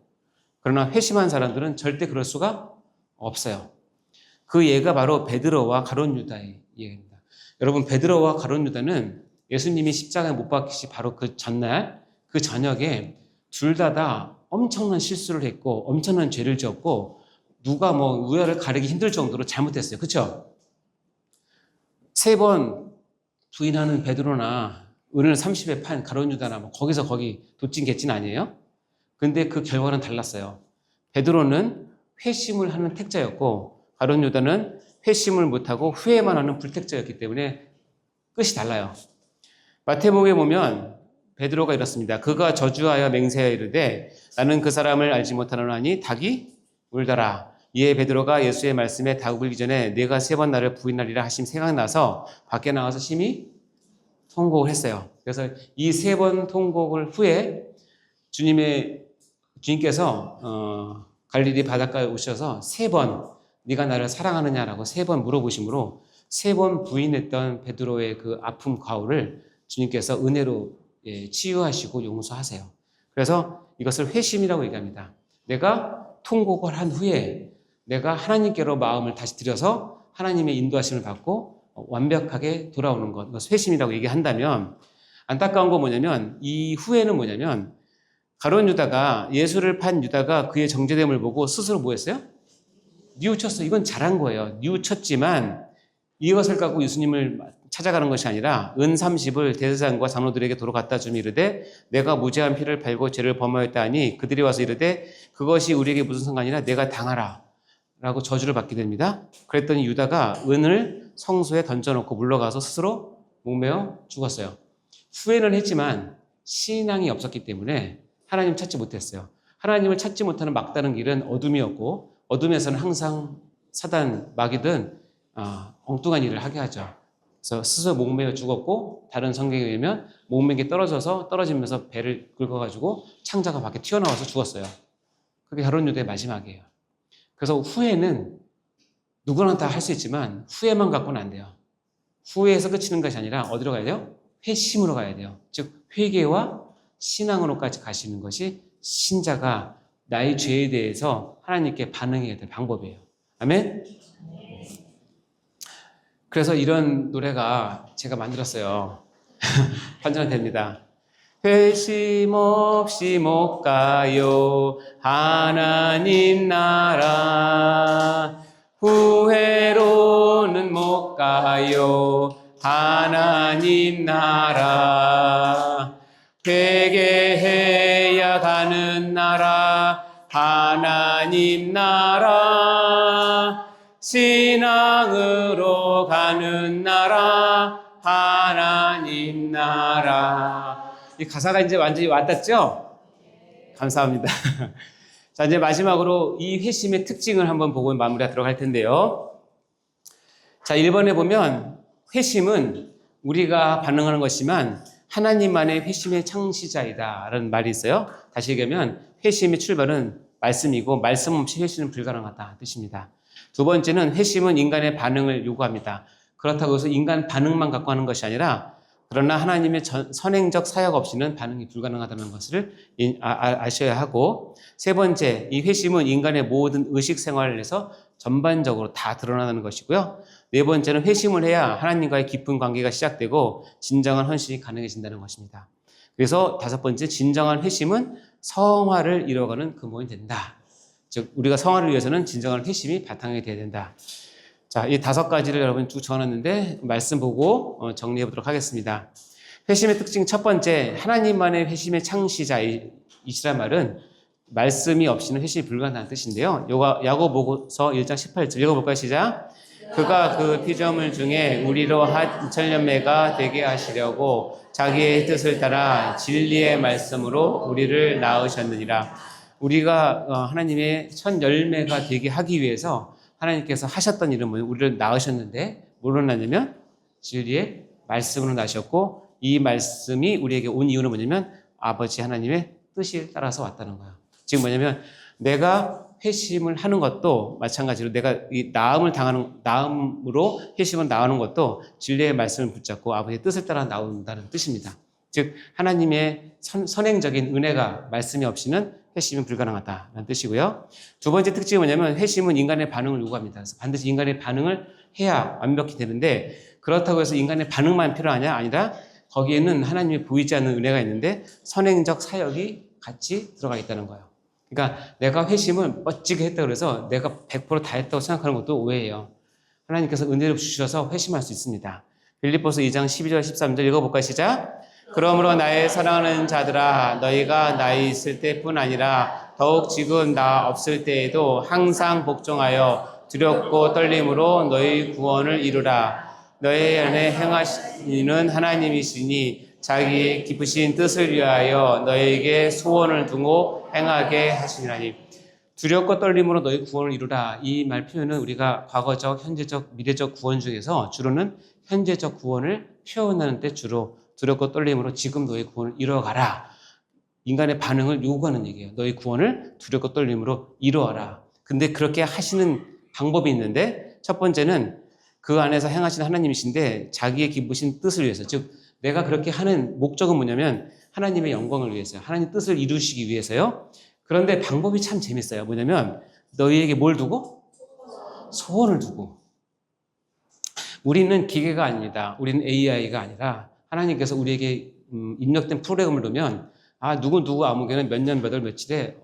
그러나 회심한 사람들은 절대 그럴 수가 없어요. 그 예가 바로 베드로와 가룟 유다의 예입니다. 여러분, 베드로와 가룟 유다는 예수님이 십자가에 못 박히시 바로 그 전날, 그 저녁에 둘 다 엄청난 실수를 했고 엄청난 죄를 지었고 누가 우열을 가리기 힘들 정도로 잘못했어요. 그렇죠? 3번 부인하는 베드로나 은을 30에 판 가룟 유다나 거기서 거기 도찐 개찐 아니에요? 근데 그 결과는 달랐어요. 베드로는 회심을 하는 택자였고 가룟 유다는 회심을 못하고 후회만 하는 불택자였기 때문에 끝이 달라요. 마태복음에 보면 베드로가 이렇습니다. 그가 저주하여 맹세하여 이르되 나는 그 사람을 알지 못하노니 닭이 울더라. 이에 베드로가 예수의 말씀에 닭 울기 전에 내가 3번 나를 부인하리라 하심 생각나서 밖에 나와서 심히 통곡을 했어요. 그래서 이 3번 통곡을 후에 주님께서 갈릴리 바닷가에 오셔서 3번 네가 나를 사랑하느냐라고 3번 물어보심으로 3번 부인했던 베드로의 그 아픔 과오를 주님께서 은혜로 치유하시고 용서하세요. 그래서 이것을 회심이라고 얘기합니다. 내가 통곡을 한 후에 내가 하나님께로 마음을 다시 들여서 하나님의 인도하심을 받고 완벽하게 돌아오는 것, 이것을 회심이라고 얘기한다면 안타까운 건 뭐냐면 이 후회는 뭐냐면 가룟 유다가 예수를 판 유다가 그의 정죄됨을 보고 스스로 뭐 했어요? 뉘우쳤어요. 이건 잘한 거예요. 뉘우쳤지만 이것을 갖고 예수님을 찾아가는 것이 아니라 은 30을 대제사장과 장로들에게 도로 갖다 주며 이르되 내가 무죄한 피를 팔고 죄를 범하였다 하니 그들이 와서 이르되 그것이 우리에게 무슨 상관이라 내가 당하라 라고 저주를 받게 됩니다. 그랬더니 유다가 은을 성소에 던져놓고 물러가서 스스로 목매어 죽었어요. 후회는 했지만 신앙이 없었기 때문에 하나님 찾지 못했어요. 하나님을 찾지 못하는 막다른 길은 어둠이었고 어둠에서는 항상 사단 마귀든 엉뚱한 일을 하게 하죠. 그래서 스스로 목매어 죽었고 다른 성경에 의하면 목매기 떨어지면서 배를 긁어가지고 창자가 밖에 튀어나와서 죽었어요. 그게 가룟 유다의 마지막이에요. 그래서 후회는 누구나 다 할 수 있지만 후회만 갖고는 안 돼요. 후회에서 그치는 것이 아니라 어디로 가야 돼요? 회심으로 가야 돼요. 즉 회개와 신앙으로까지 가시는 것이 신자가 나의 죄에 대해서 하나님께 반응해야 될 방법이에요. 아멘? 그래서 이런 노래가 제가 만들었어요. 반주는 됩니다. 회심 없이 못 가요 하나님 나라 후회로는 못 가요 하나님 나라 회개해야 가는 나라 하나님 나라 신앙으로 가는 나라 하나님 하나님 나라. 이 가사가 이제 완전히 와닿죠? 감사합니다. 자, 이제 마지막으로 이 회심의 특징을 한번 보고 마무리하도록 할 텐데요. 자, 1번에 보면 회심은 우리가 반응하는 것이지만 하나님만의 회심의 창시자이다 라는 말이 있어요. 다시 얘기하면 회심의 출발은 말씀이고 말씀 없이 회심은 불가능하다 뜻입니다. 두 번째는 회심은 인간의 반응을 요구합니다. 그렇다고 해서 인간 반응만 갖고 하는 것이 아니라 그러나 하나님의 선행적 사역 없이는 반응이 불가능하다는 것을 아셔야 하고, 세 번째, 이 회심은 인간의 모든 의식 생활에서 전반적으로 다 드러나는 것이고요. 네 번째는 회심을 해야 하나님과의 깊은 관계가 시작되고 진정한 헌신이 가능해진다는 것입니다. 그래서 다섯 번째, 진정한 회심은 성화를 이뤄가는 근본이 된다. 즉 우리가 성화를 위해서는 진정한 회심이 바탕이 되어야 된다. 자, 이 다섯 가지를 여러분 쭉 적어놨는데 말씀 보고 정리해 보도록 하겠습니다. 회심의 특징 첫 번째, 하나님만의 회심의 창시자이시란 말은 말씀이 없이는 회심이 불가능한 뜻인데요. 야고보서 1장 18절 읽어볼까요? 시작. 그가 그 피조물 중에 우리로 한 천년매가 되게 하시려고 자기의 뜻을 따라 진리의 말씀으로 우리를 낳으셨느니라. 우리가 하나님의 첫 열매가 되게 하기 위해서 하나님께서 하셨던 일은 뭐예요? 우리를 낳으셨는데 뭐로 낳냐면 진리의 말씀으로 낳으셨고, 이 말씀이 우리에게 온 이유는 뭐냐면 아버지 하나님의 뜻을 따라서 왔다는 거예요. 지금 뭐냐면 내가 회심을 하는 것도 마찬가지로 내가 이 나음으로 회심을 나오는 것도 진리의 말씀을 붙잡고 아버지의 뜻을 따라 나온다는 뜻입니다. 즉 하나님의 선행적인 은혜가 말씀이 없이는 회심은 불가능하다는 뜻이고요. 두 번째 특징이 뭐냐면 회심은 인간의 반응을 요구합니다. 그래서 반드시 인간의 반응을 해야 완벽히 되는데, 그렇다고 해서 인간의 반응만 필요하냐? 아니라 거기에는 하나님이 보이지 않는 은혜가 있는데 선행적 사역이 같이 들어가 있다는 거예요. 그러니까 내가 회심을 멋지게 했다고 해서 내가 100%다 했다고 생각하는 것도 오해예요. 하나님께서 은혜를 주셔서 회심할 수 있습니다. 빌립보서 2장 12절 13절 읽어볼까요? 시작. 그러므로 나의 사랑하는 자들아, 너희가 나 있을 때뿐 아니라 더욱 지금 나 없을 때에도 항상 복종하여 두렵고 떨림으로 너희 구원을 이루라. 너희 안에 행하시는 하나님이시니 자기의 기쁘신 뜻을 위하여 너희에게 소원을 두고 행하게 하시니라니. 두렵고 떨림으로 너희 구원을 이루라. 이 말 표현은 우리가 과거적, 현재적, 미래적 구원 중에서 주로는 현재적 구원을 표현하는 때 주로 두렵고 떨림으로 지금 너희 구원을 이루어가라. 인간의 반응을 요구하는 얘기예요. 너희 구원을 두렵고 떨림으로 이루어라. 근데 그렇게 하시는 방법이 있는데, 첫 번째는 그 안에서 행하시는 하나님이신데 자기의 기쁘신 뜻을 위해서, 즉 내가 그렇게 하는 목적은 뭐냐면 하나님의 영광을 위해서요. 하나님 뜻을 이루시기 위해서요. 그런데 방법이 참 재밌어요. 뭐냐면 너희에게 뭘 두고? 소원을 두고. 우리는 기계가 아닙니다. 우리는 AI가 아니라 하나님께서 우리에게 입력된 프로그램을 넣으면 누구 아무개는 몇 년 몇 월 며칠에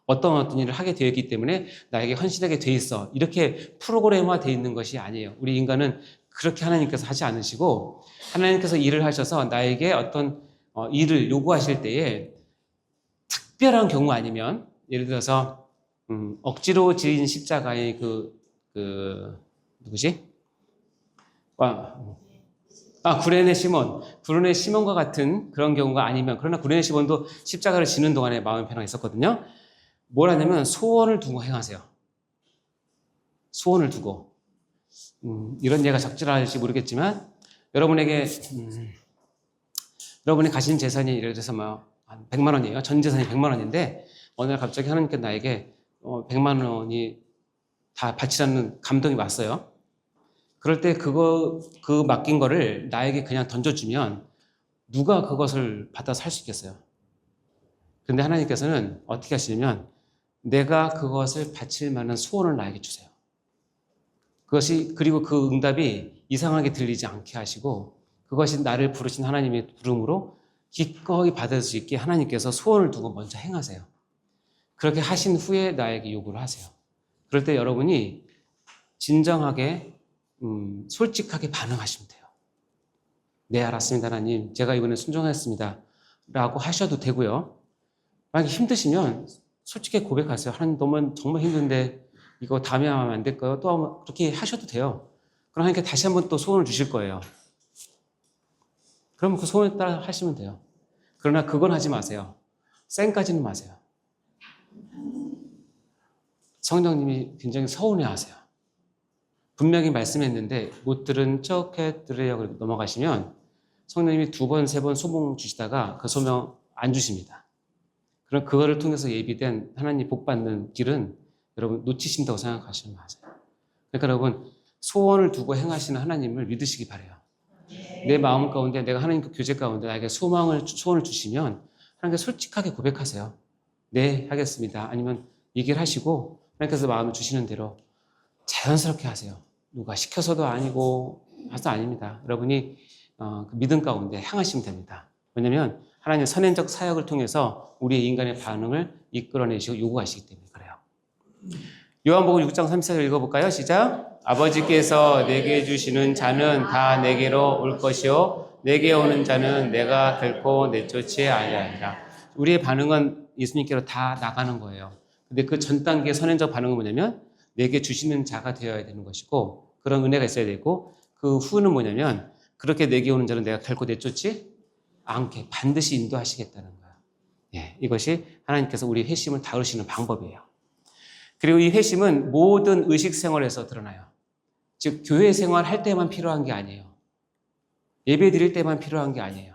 어떤 일을 하게 되어 있기 때문에 나에게 헌신하게 돼 있어. 이렇게 프로그램화 되어 있는 것이 아니에요. 우리 인간은 그렇게 하나님께서 하지 않으시고, 하나님께서 일을 하셔서 나에게 어떤 일을 요구하실 때에 특별한 경우 아니면, 예를 들어서 억지로 지은 십자가의 누구지? 구레네 시몬과 같은 그런 경우가 아니면, 그러나 구레네 시몬도 십자가를 지는 동안에 마음의 변화가 있었거든요. 뭘 하냐면 소원을 두고 행하세요. 소원을 두고. 이런 예가 적절할지 모르겠지만, 여러분에게 여러분이 가진 재산이 예를 들어서 한 100만 원이에요. 전 재산이 100만 원인데 어느 날 갑자기 하나님께 나에게 100만 원이 다 바치라는 감동이 왔어요. 그럴 때 그 맡긴 거를 나에게 그냥 던져주면 누가 그것을 받아서 할 수 있겠어요? 근데 하나님께서는 어떻게 하시냐면 내가 그것을 바칠 만한 소원을 나에게 주세요. 그리고 그 응답이 이상하게 들리지 않게 하시고, 그것이 나를 부르신 하나님의 부름으로 기꺼이 받을 수 있게 하나님께서 소원을 두고 먼저 행하세요. 그렇게 하신 후에 나에게 요구를 하세요. 그럴 때 여러분이 진정하게 솔직하게 반응하시면 돼요. 네, 알았습니다 하나님, 제가 이번에 순종했습니다 라고 하셔도 되고요. 만약에 힘드시면 솔직히 고백하세요. 하나님, 너무 정말 힘든데 이거 다음에 하면 안 될까요? 또 그렇게 하셔도 돼요. 그럼 하나님께 다시 한번 또 소원을 주실 거예요. 그러면 그 소원에 따라 하시면 돼요. 그러나 그건 하지 마세요. 쌩까지는 마세요. 성령님이 굉장히 서운해하세요. 분명히 말씀했는데 못 들은 척 해드려요. 넘어가시면 성령님이 2번, 3번 소명 주시다가 그 소명 안 주십니다. 그럼 그거를 통해서 예비된 하나님 복 받는 길은 여러분 놓치신다고 생각하시면 마세요. 그러니까 여러분 소원을 두고 행하시는 하나님을 믿으시기 바래요. 내 마음 가운데 내가 하나님과 교제 가운데 나에게 소원을 주시면 하나님께 솔직하게 고백하세요. 네, 하겠습니다. 아니면 얘기를 하시고 하나님께서 마음을 주시는 대로 자연스럽게 하세요. 누가 시켜서도 아니고 해서 아닙니다. 여러분이 그 믿음 가운데 행하시면 됩니다. 왜냐하면 하나님 선행적 사역을 통해서 우리의 인간의 반응을 이끌어내시고 요구하시기 때문에 그래요. 요한복음 6장 34절 읽어볼까요? 시작. 아버지께서 내게 주시는 자는 다 내게로 올 것이요 내게 오는 자는 내가 결코 내쫓지 아니하리라. 우리의 반응은 예수님께로 다 나가는 거예요. 근데 그 전 단계의 선행적 반응은 뭐냐면 내게 주시는 자가 되어야 되는 것이고 그런 은혜가 있어야 되고 그 후는 뭐냐면 그렇게 내게 오는 자는 내가 결코 내쫓지 않게 반드시 인도하시겠다는 거예요. 예, 이것이 하나님께서 우리 회심을 다루시는 방법이에요. 그리고 이 회심은 모든 의식 생활에서 드러나요. 즉 교회 생활할 때만 필요한 게 아니에요. 예배 드릴 때만 필요한 게 아니에요.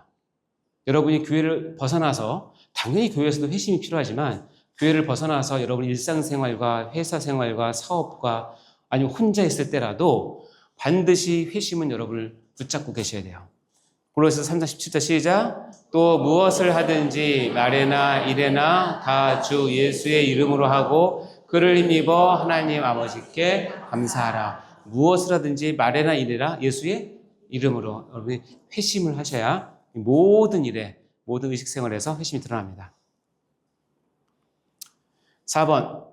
여러분이 교회를 벗어나서 당연히 교회에서도 회심이 필요하지만 교회를 벗어나서 여러분 일상생활과 회사 생활과 사업과 아니면 혼자 있을 때라도 반드시 회심은 여러분을 붙잡고 계셔야 돼요. 고린도서 3장 17절 시작. 또 무엇을 하든지 말에나 일에나 다 주 예수의 이름으로 하고 그를 힘입어 하나님 아버지께 감사하라. 무엇을 하든지 말에나 일에나 예수의 이름으로 여러분이 회심을 하셔야 모든 일에 모든 의식생활에서 회심이 드러납니다. 4번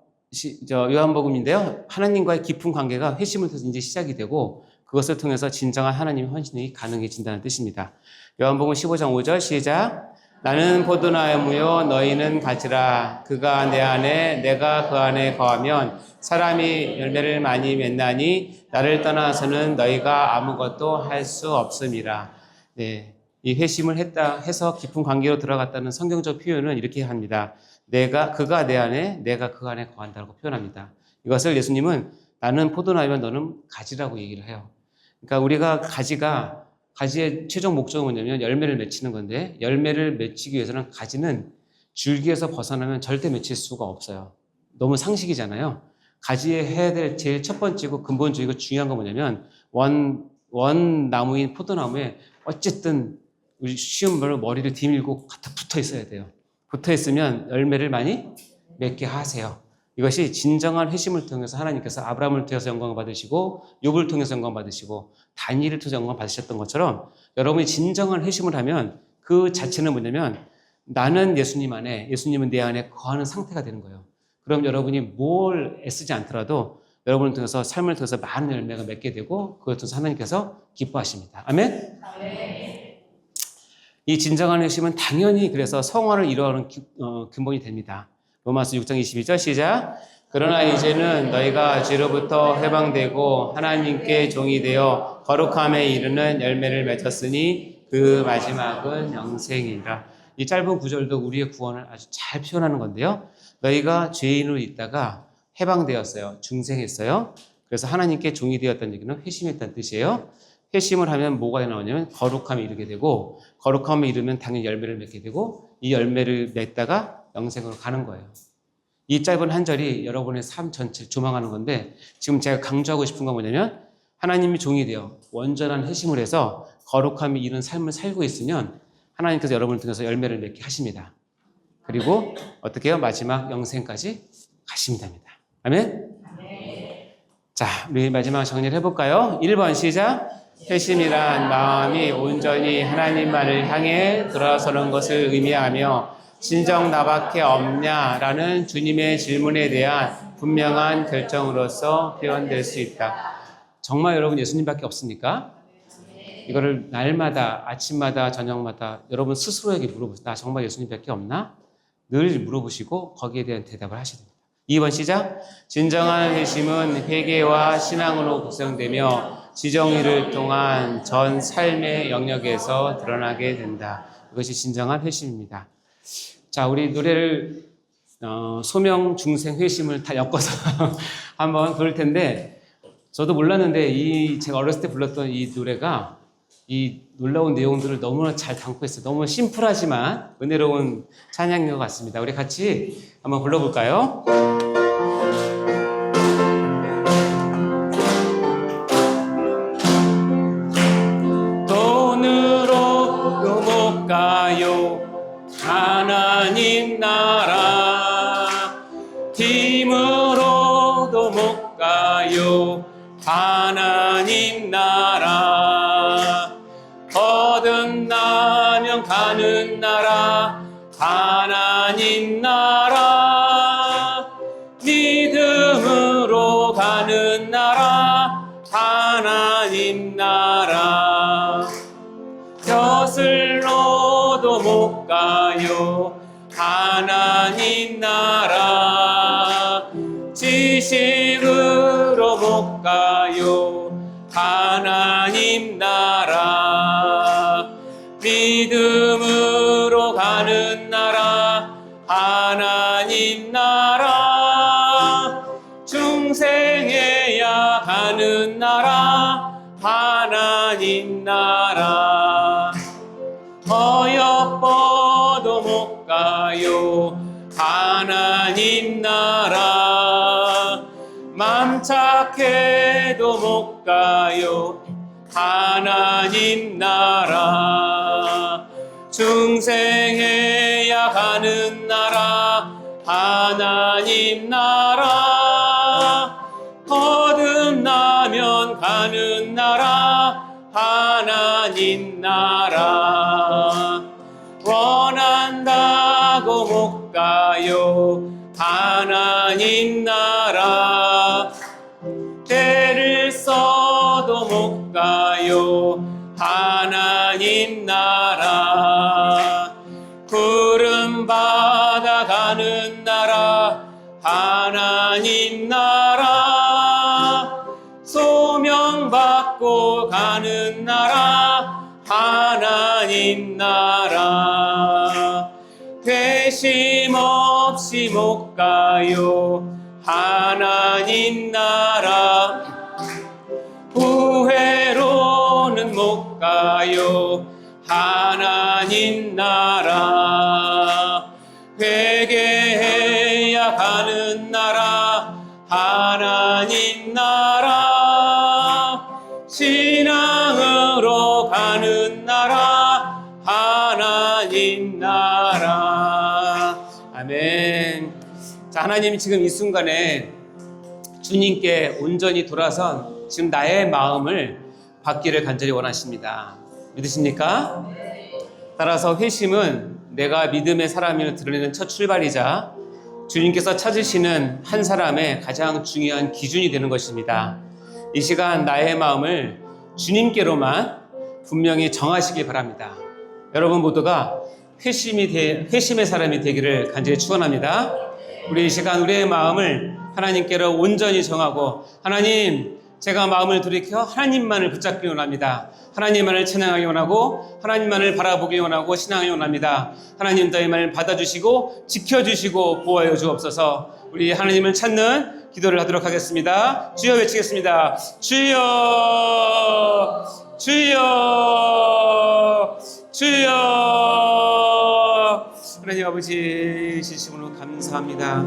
요한복음인데요. 하나님과의 깊은 관계가 회심을 통해서 이제 시작이 되고 그것을 통해서 진정한 하나님의 헌신이 가능해진다는 뜻입니다. 요한복음 15장 5절 시작. 나는 포도나무 무요 너희는 가지라. 그가 내 안에 내가 그 안에 거하면 사람이 열매를 많이 맺나니 나를 떠나서는 너희가 아무것도 할 수 없음이라. 네, 이 회심을 해서 깊은 관계로 들어갔다는 성경적 표현은 이렇게 합니다. 그가 내 안에 내가 그 안에 거한다고 표현합니다. 이것을 예수님은 나는 포도나무면 너는 가지라고 얘기를 해요. 그러니까 우리가 가지의 최종 목적은 뭐냐면 열매를 맺히는 건데 열매를 맺히기 위해서는 가지는 줄기에서 벗어나면 절대 맺힐 수가 없어요. 너무 상식이잖아요. 가지에 해야 될 제일 첫 번째고 근본적이고 중요한 건 뭐냐면 원나무인 포도나무에 어쨌든 쉬운 말로 머리를 뒤밀고 가득 붙어 있어야 돼요. 붙어 있으면 열매를 많이 맺게 하세요. 이것이 진정한 회심을 통해서 하나님께서 아브라함을 통해서 영광을 받으시고 욥을 통해서 영광 받으시고 다니엘을 통해서 영광 받으셨던 것처럼 여러분이 진정한 회심을 하면 그 자체는 뭐냐면 나는 예수님 안에 예수님은 내 안에 거하는 상태가 되는 거예요. 그럼 여러분이 뭘 애쓰지 않더라도 여러분을 통해서 삶을 통해서 많은 열매가 맺게 되고 그것을 통해서 하나님께서 기뻐하십니다. 아멘? 이 진정한 회심은 당연히 그래서 성화를 이루어가는 근본이 됩니다. 로마서 6장 22절 시작. 그러나 이제는 너희가 죄로부터 해방되고 하나님께 종이 되어 거룩함에 이르는 열매를 맺었으니 그 마지막은 영생이라. 이 짧은 구절도 우리의 구원을 아주 잘 표현하는 건데요. 너희가 죄인으로 있다가 해방되었어요. 중생했어요. 그래서 하나님께 종이 되었다는 얘기는 회심했다는 뜻이에요. 회심을 하면 뭐가 나오냐면 거룩함에 이르게 되고 거룩함에 이르면 당연히 열매를 맺게 되고 이 열매를 맺다가 영생으로 가는 거예요. 이 짧은 한 절이 여러분의 삶 전체를 조망하는 건데 지금 제가 강조하고 싶은 건 뭐냐면 하나님이 종이 되어 온전한 회심을 해서 거룩함에 이른 삶을 살고 있으면 하나님께서 여러분을 통해서 열매를 맺게 하십니다. 그리고 어떻게 해요? 마지막 영생까지 가시면 됩니다. 아멘? 자, 우리 마지막 정리를 해볼까요? 1번 시작. 회심이란 마음이 온전히 하나님만을 향해 돌아서는 것을 의미하며 진정 나밖에 없냐라는 주님의 질문에 대한 분명한 결정으로서 표현될 수 있다. 정말 여러분 예수님밖에 없습니까? 이거를 날마다 아침마다 저녁마다 여러분 스스로에게 물어보세요. 나 정말 예수님밖에 없나? 늘 물어보시고 거기에 대한 대답을 하셔야 됩니다. 2번 시작. 진정한 회심은 회개와 신앙으로 구성되며 지정일을 통한 전 삶의 영역에서 드러나게 된다. 이것이 진정한 회심입니다. 자, 우리 노래를 소명, 중생, 회심을 다 엮어서 한번 부를 텐데, 저도 몰랐는데 제가 어렸을 때 불렀던 이 노래가 이 놀라운 내용들을 너무나 잘 담고 있어요. 너무 심플하지만 은혜로운 찬양인 것 같습니다. 우리 같이 한번 불러볼까요? 돈으로도 못 가요 하나님 나라, 힘으로도 못 가요 하나님 나라, 거듭나면 가는 나라 하나님 나라, 믿음으로 가는 나라 하나님 나라, 벼슬로도 못 가요 하나님 나라, 지식으로 못 가요 하나님 나라, 믿음으로 가는 나라 하나님 나라, 중생해야 가는 나라 하나님 나라, 어여뻐도 못 가요 하나님 나라, 맘 착해도 못 가요 하나님 나라, 중생해야 가는 나라 하나님 나라, 거듭나면 가는 나라 하나님 나라, 원한다고 못 가요 하나님 나라, 때를 써도 못 가요 하나님 나라, 구름 받아 가는 나라 하나님 나라, 소명 받고 가는 나라 하나님 나라, 회심 없이 못 가요 하나님 나라, 후회로는 못 가요 하나님 나라, 회개해야 가는 나라 하나님 나라, 신앙으로 가는 나라 하나님 나라. 아멘. 자, 하나님이 지금 이 순간에 주님께 온전히 돌아선 지금 나의 마음을 받기를 간절히 원하십니다. 믿으십니까? 따라서 회심은 내가 믿음의 사람임을 드러내는 첫 출발이자 주님께서 찾으시는 한 사람의 가장 중요한 기준이 되는 것입니다. 이 시간 나의 마음을 주님께로만 분명히 정하시길 바랍니다. 여러분 모두가 회심의 사람이 되기를 간절히 축원합니다. 우리 이 시간 우리의 마음을 하나님께로 온전히 정하고, 하나님, 제가 마음을 돌이켜 하나님만을 붙잡기 원합니다. 하나님만을 찬양하기 원하고 하나님만을 바라보기 원하고 신앙하기 원합니다. 하나님 저희 말을 받아주시고 지켜주시고 보호하여 주옵소서. 우리 하나님을 찾는 기도를 하도록 하겠습니다. 주여 외치겠습니다. 주여, 주여, 주여. 하나님 아버지, 진심으로 감사합니다.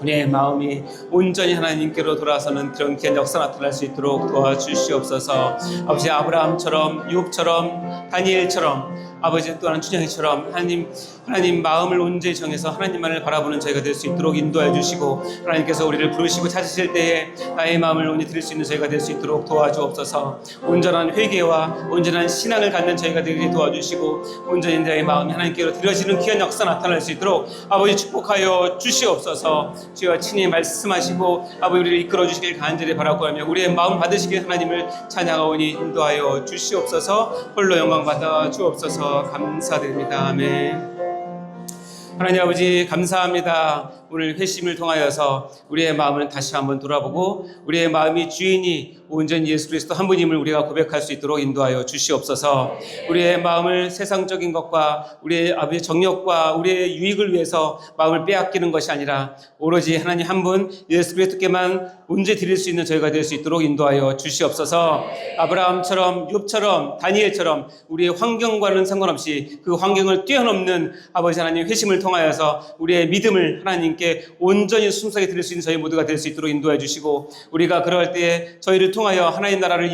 우리의 마음이 온전히 하나님께로 돌아서는 그런 귀한 역사 나타날 수 있도록 도와주시옵소서. 아버지, 아브라함처럼, 유업처럼, 다니엘처럼, 아버지 또한 춘향이처럼 하나님 마음을 온전히 정해서 하나님만을 바라보는 저희가 될 수 있도록 인도해 주시고, 하나님께서 우리를 부르시고 찾으실 때에 나의 마음을 온전히 드릴 수 있는 저희가 될 수 있도록 도와주옵소서. 온전한 회개와 온전한 신앙을 갖는 저희가 되게 도와주시고, 온전히 나의 마음이 하나님께로 드려지는 귀한 역사 나타날 수 있도록 아버지 축복하여 주시옵소서. 주여 친히 말씀하시고 아버지 우리를 이끌어 주시길 간절히 바라고 하며, 우리의 마음 받으시길 하나님을 찬양하오니 인도하여 주시옵소서. 홀로 영광 받아 주옵소서. 감사드립니다. 아멘. 하나님 아버지 감사합니다. 오늘 회심을 통하여서 우리의 마음을 다시 한번 돌아보고 우리의 마음이 주인이 온전히 예수 그리스도 한 분임을 우리가 고백할 수 있도록 인도하여 주시옵소서. 우리의 마음을 세상적인 것과 우리의 아버지의 정욕과 우리의 유익을 위해서 마음을 빼앗기는 것이 아니라 오로지 하나님 한 분 예수 그리스도께만 온전히 드릴 수 있는 저희가 될 수 있도록 인도하여 주시옵소서. 아브라함처럼 욥처럼 다니엘처럼 우리의 환경과는 상관없이 그 환경을 뛰어넘는 아버지 하나님 회심을 통하여서 우리의 믿음을 하나님께 온전히 순수하게 드릴 수 있는 저희 모두가 될 수 있도록 인도해 주시고 우리가 그럴 때에 저희를 통하여 하나님 나라를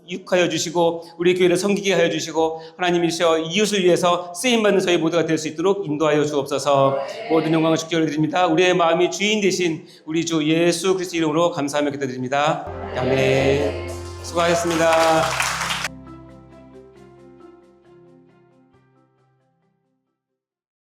이룩하여 주시고 우리 교회를 섬기게 하여 주시고 하나님이시여 이웃을 위해서 쓰임받는 저희 모두가 될 수 있도록 인도하여 주옵소서. 모든 영광을 주께 올려드립니다. 우리의 마음이 주인 되신 우리 주 예수 그리스도 이름으로 감사하며 기도드립니다. 아멘. 수고하셨습니다.